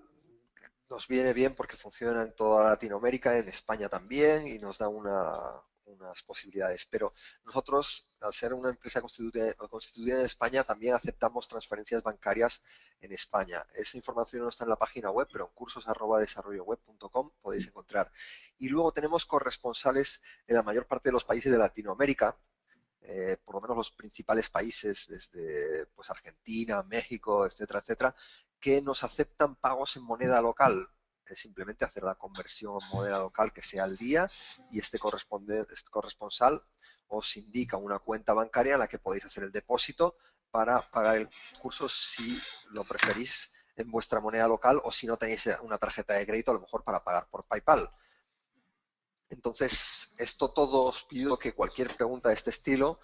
nos viene bien porque funciona en toda Latinoamérica, en España también, y nos da unas posibilidades. Pero nosotros, al ser una empresa constituida en España, también aceptamos transferencias bancarias en España. Esa información no está en la página web, pero en cursos@desarrolloweb.com podéis encontrar. Y luego tenemos corresponsales en la mayor parte de los países de Latinoamérica, por lo menos los principales países, desde pues Argentina, México, etcétera, etcétera, que nos aceptan pagos en moneda local. Es simplemente hacer la conversión en moneda local que sea al día y este corresponsal os indica una cuenta bancaria en la que podéis hacer el depósito para pagar el curso si lo preferís en vuestra moneda local o si no tenéis una tarjeta de crédito a lo mejor para pagar por PayPal. Entonces, esto todo os pido que cualquier pregunta de este estilo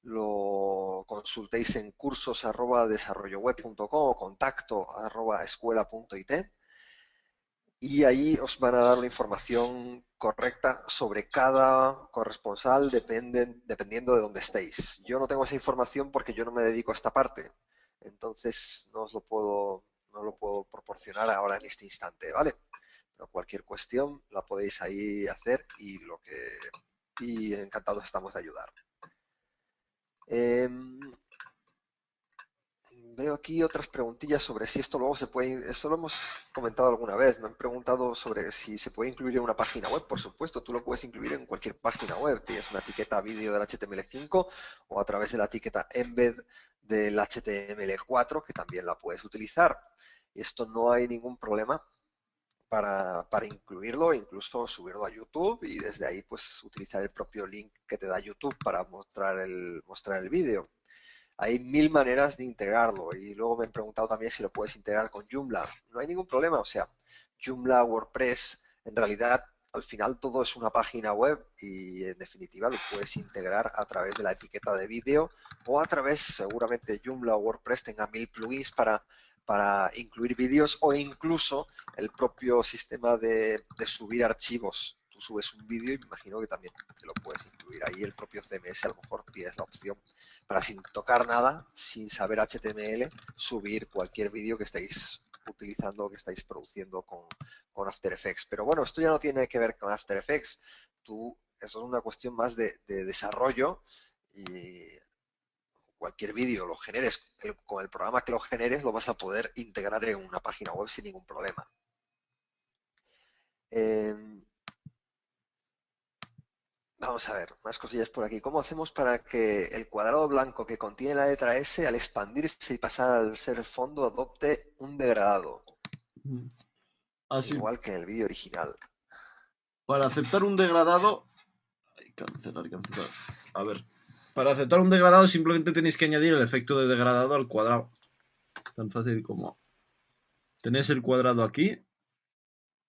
lo consultéis en cursos@desarrolloweb.com o contacto@escuela.it y ahí os van a dar una información correcta sobre cada corresponsal dependiendo de dónde estéis. Yo no tengo esa información porque yo no me dedico a esta parte, entonces no lo puedo proporcionar ahora en este instante, ¿vale? Pero cualquier cuestión la podéis ahí hacer y encantados estamos de ayudar. Veo aquí otras preguntillas sobre si esto luego se puede, esto lo hemos comentado alguna vez, me han preguntado sobre si se puede incluir en una página web. Por supuesto, tú lo puedes incluir en cualquier página web, tienes una etiqueta vídeo del HTML5 o a través de la etiqueta embed del HTML4 que también la puedes utilizar. Y esto no hay ningún problema para incluirlo, incluso subirlo a YouTube y desde ahí pues utilizar el propio link que te da YouTube para mostrar el vídeo. Hay mil maneras de integrarlo y luego me han preguntado también si lo puedes integrar con Joomla. No hay ningún problema, o sea, Joomla, WordPress, en realidad al final todo es una página web y en definitiva lo puedes integrar a través de la etiqueta de vídeo o a través, seguramente Joomla o WordPress tenga mil plugins para incluir vídeos o incluso el propio sistema de subir archivos. Tú subes un vídeo y me imagino que también te lo puedes incluir ahí. El propio CMS a lo mejor tienes la opción para, sin tocar nada, sin saber HTML, subir cualquier vídeo que estáis utilizando o que estáis produciendo con After Effects. Pero bueno, esto ya no tiene que ver con After Effects. Eso es una cuestión más de desarrollo, y cualquier vídeo lo generes con el programa que lo generes, lo vas a poder integrar en una página web sin ningún problema. Vamos a ver, más cosillas por aquí. ¿Cómo hacemos para que el cuadrado blanco que contiene la letra S, al expandirse y pasar al ser fondo, adopte un degradado? Así, Igual que en el vídeo original. para aceptar un degradado... Cancelar. A ver. Para aceptar un degradado simplemente tenéis que añadir el efecto de degradado al cuadrado. Tan fácil como... Tenéis el cuadrado aquí.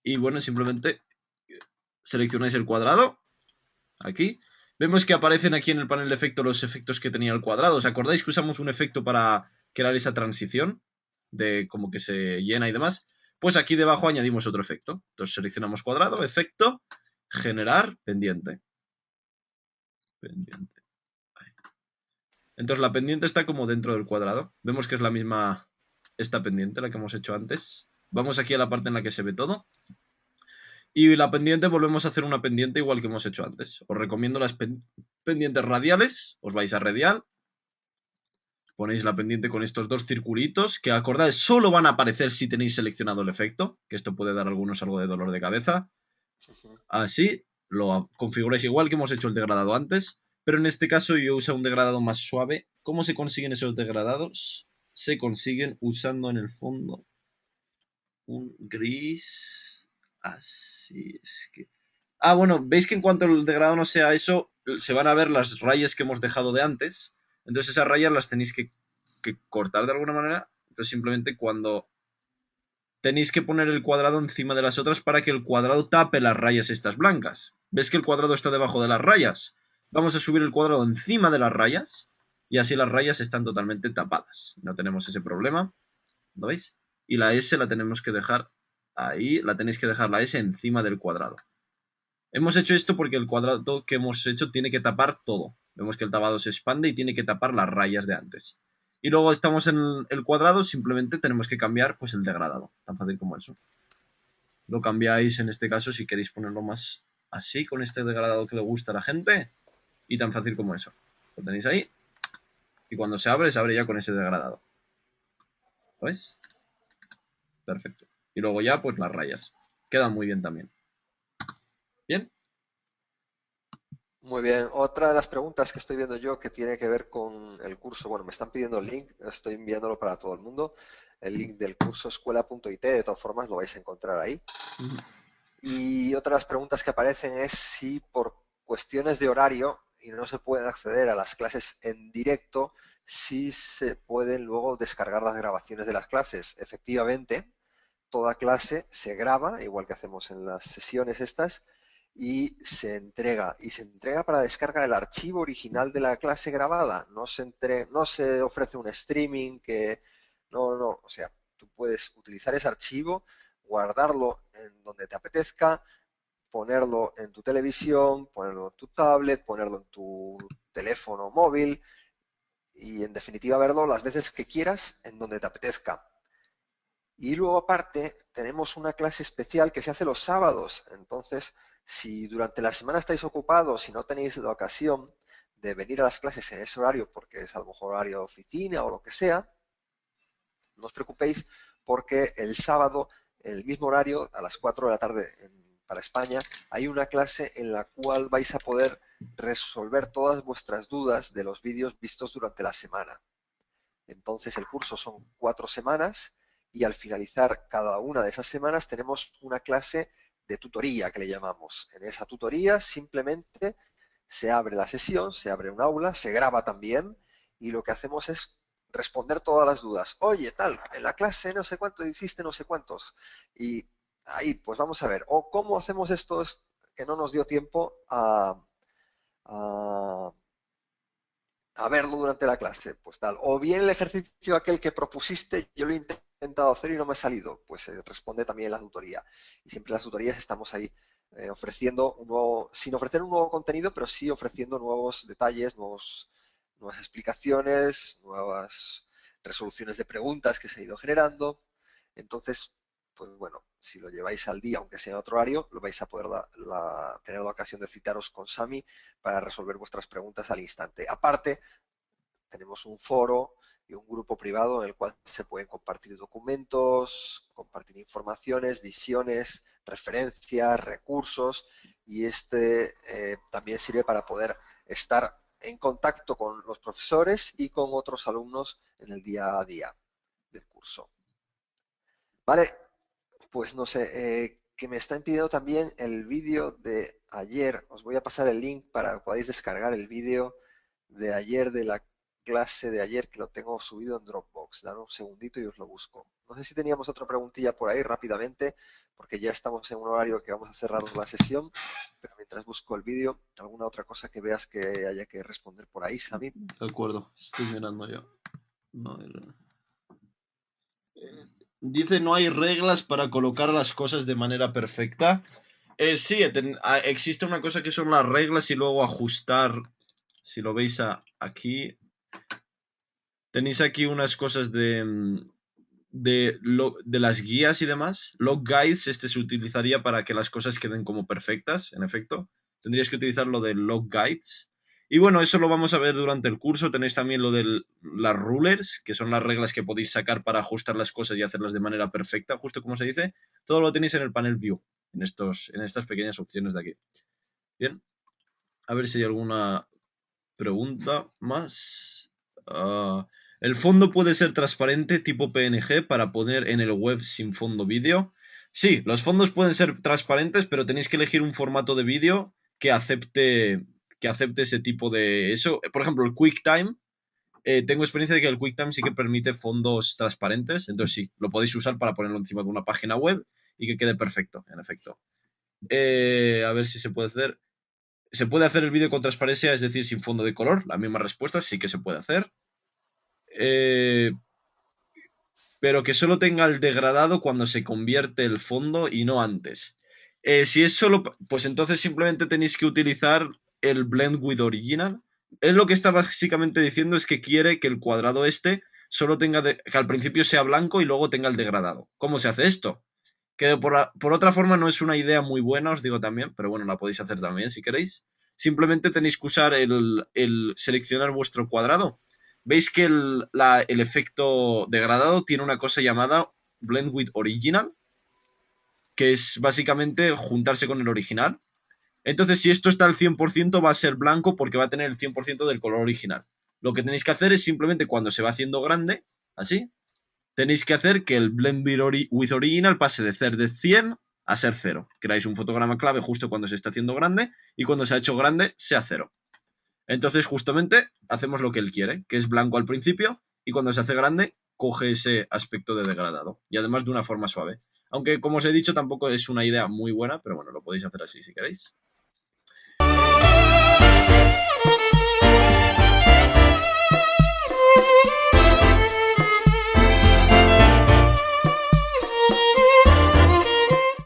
Y bueno, simplemente seleccionáis el cuadrado. Aquí. Vemos que aparecen aquí en el panel de efectos los efectos que tenía el cuadrado. ¿Os acordáis que usamos un efecto para crear esa transición? De como que se llena y demás. Pues aquí debajo añadimos otro efecto. Entonces seleccionamos cuadrado, efecto, generar, pendiente. Ahí. Entonces la pendiente está como dentro del cuadrado. Vemos que es la misma esta pendiente, la que hemos hecho antes. Vamos aquí a la parte en la que se ve todo. Y la pendiente, volvemos a hacer una pendiente igual que hemos hecho antes. Os recomiendo las pendientes radiales. Os vais a radial. Ponéis la pendiente con estos dos circulitos, que acordáis, solo van a aparecer si tenéis seleccionado el efecto, que esto puede dar a algunos algo de dolor de cabeza. Así, lo configuráis igual que hemos hecho el degradado antes, pero en este caso yo uso un degradado más suave. ¿Cómo se consiguen esos degradados? Se consiguen usando en el fondo un gris. Así es que... Ah, bueno, veis que en cuanto el degradado no sea eso, se van a ver las rayas que hemos dejado de antes. Entonces esas rayas las tenéis que cortar de alguna manera. Entonces simplemente cuando tenéis que poner el cuadrado encima de las otras para que el cuadrado tape las rayas estas blancas. ¿Ves que el cuadrado está debajo de las rayas? Vamos a subir el cuadrado encima de las rayas y así las rayas están totalmente tapadas. No tenemos ese problema. ¿Lo veis? Y la S la tenemos que dejar ahí. La tenéis que dejar la S encima del cuadrado. Hemos hecho esto porque el cuadrado que hemos hecho tiene que tapar todo. Vemos que el tapado se expande y tiene que tapar las rayas de antes. Y luego estamos en el cuadrado, simplemente tenemos que cambiar pues el degradado. Tan fácil como eso. Lo cambiáis en este caso si queréis ponerlo más así, con este degradado que le gusta a la gente. Y tan fácil como eso. Lo tenéis ahí. Y cuando se abre ya con ese degradado. ¿Lo ves? Perfecto. Y luego ya pues las rayas. Quedan muy bien también. ¿Bien? Muy bien. Otra de las preguntas que estoy viendo yo que tiene que ver con el curso, bueno, me están pidiendo el link, estoy enviándolo para todo el mundo, el link del curso escuela.it, de todas formas lo vais a encontrar ahí. Y otra de las preguntas que aparecen es si por cuestiones de horario y no se puede acceder a las clases en directo, si se pueden luego descargar las grabaciones de las clases. Efectivamente, toda clase se graba, igual que hacemos en las sesiones estas, y se entrega. Y se entrega para descargar el archivo original de la clase grabada. No se ofrece un streaming que... No. O sea, tú puedes utilizar ese archivo, guardarlo en donde te apetezca, ponerlo en tu televisión, ponerlo en tu tablet, ponerlo en tu teléfono móvil y en definitiva verlo las veces que quieras en donde te apetezca. Y luego aparte tenemos una clase especial que se hace los sábados. Entonces, si durante la semana estáis ocupados y no tenéis la ocasión de venir a las clases en ese horario, porque es a lo mejor horario de oficina o lo que sea, no os preocupéis porque el sábado, en el mismo horario, a las 4 de la tarde para España, hay una clase en la cual vais a poder resolver todas vuestras dudas de los vídeos vistos durante la semana. Entonces el curso son 4 semanas y al finalizar cada una de esas semanas tenemos una clase de tutoría que le llamamos. En esa tutoría simplemente se abre la sesión, se abre un aula, se graba también y lo que hacemos es responder todas las dudas. Oye, tal, en la clase no sé cuánto hiciste, no sé cuántos. Y ahí, pues vamos a ver. O cómo hacemos esto que no nos dio tiempo a verlo durante la clase, pues tal. O bien el ejercicio aquel que propusiste, yo lo he intentado hacer y no me ha salido, pues se responde también en la tutoría. Y siempre en las tutorías estamos ahí ofreciendo sin ofrecer un nuevo contenido, pero sí ofreciendo nuevos detalles, nuevas explicaciones, nuevas resoluciones de preguntas que se ha ido generando. Entonces, pues bueno, si lo lleváis al día, aunque sea en otro horario, lo vais a poder tener la ocasión de citaros con Sami para resolver vuestras preguntas al instante. Aparte, tenemos un foro y un grupo privado en el cual se pueden compartir documentos, compartir informaciones, visiones, referencias, recursos, y también sirve para poder estar en contacto con los profesores y con otros alumnos en el día a día del curso. Vale, pues no sé, que me está impidiendo también el vídeo de ayer. Os voy a pasar el link para que podáis descargar el vídeo de ayer, de la clase de ayer, que lo tengo subido en Dropbox. Dame un segundito y os lo busco. No sé si teníamos otra preguntilla por ahí rápidamente, porque ya estamos en un horario que vamos a cerrar la sesión, pero mientras busco el vídeo, ¿alguna otra cosa que veas que haya que responder por ahí, Sami? De acuerdo, estoy mirando yo. No hay... Dice, no hay reglas para colocar las cosas de manera perfecta. Sí, existe una cosa que son las reglas y luego ajustar. Si lo veis aquí, tenéis aquí unas cosas de las guías y demás. Log guides, se utilizaría para que las cosas queden como perfectas, en efecto. Tendrías que utilizar lo de log guides. Y bueno, eso lo vamos a ver durante el curso. Tenéis también lo de las rulers, que son las reglas que podéis sacar para ajustar las cosas y hacerlas de manera perfecta, justo como se dice. Todo lo tenéis en el panel view, en estas pequeñas opciones de aquí. Bien, a ver si hay alguna pregunta más. ¿El fondo puede ser transparente tipo PNG para poner en el web sin fondo vídeo? Sí, los fondos pueden ser transparentes, pero tenéis que elegir un formato de vídeo que acepte ese tipo de eso. Por ejemplo, el QuickTime. Tengo experiencia de que el QuickTime sí que permite fondos transparentes, entonces sí, lo podéis usar para ponerlo encima de una página web y que quede perfecto, en efecto. A ver si se puede hacer. ¿Se puede hacer el vídeo con transparencia, es decir, sin fondo de color? La misma respuesta, sí que se puede hacer. Pero que solo tenga el degradado cuando se convierte el fondo y no antes. Si es solo, pues entonces simplemente tenéis que utilizar el Blend with Original. Él lo que está básicamente diciendo es que quiere que el cuadrado solo tenga, que al principio sea blanco y luego tenga el degradado. ¿Cómo se hace esto? Que por otra forma no es una idea muy buena, os digo también, pero bueno, la podéis hacer también si queréis. Simplemente tenéis que usar el seleccionar vuestro cuadrado. Veis que el efecto degradado tiene una cosa llamada Blend with Original, que es básicamente juntarse con el original. Entonces, si esto está al 100%, va a ser blanco porque va a tener el 100% del color original. Lo que tenéis que hacer es simplemente cuando se va haciendo grande, así, tenéis que hacer que el Blend with Original pase de ser de 100 a ser 0. Creáis un fotograma clave justo cuando se está haciendo grande y cuando se ha hecho grande sea 0. Entonces justamente hacemos lo que él quiere, que es blanco al principio y cuando se hace grande coge ese aspecto de degradado y además de una forma suave. Aunque como os he dicho tampoco es una idea muy buena, pero bueno, lo podéis hacer así si queréis.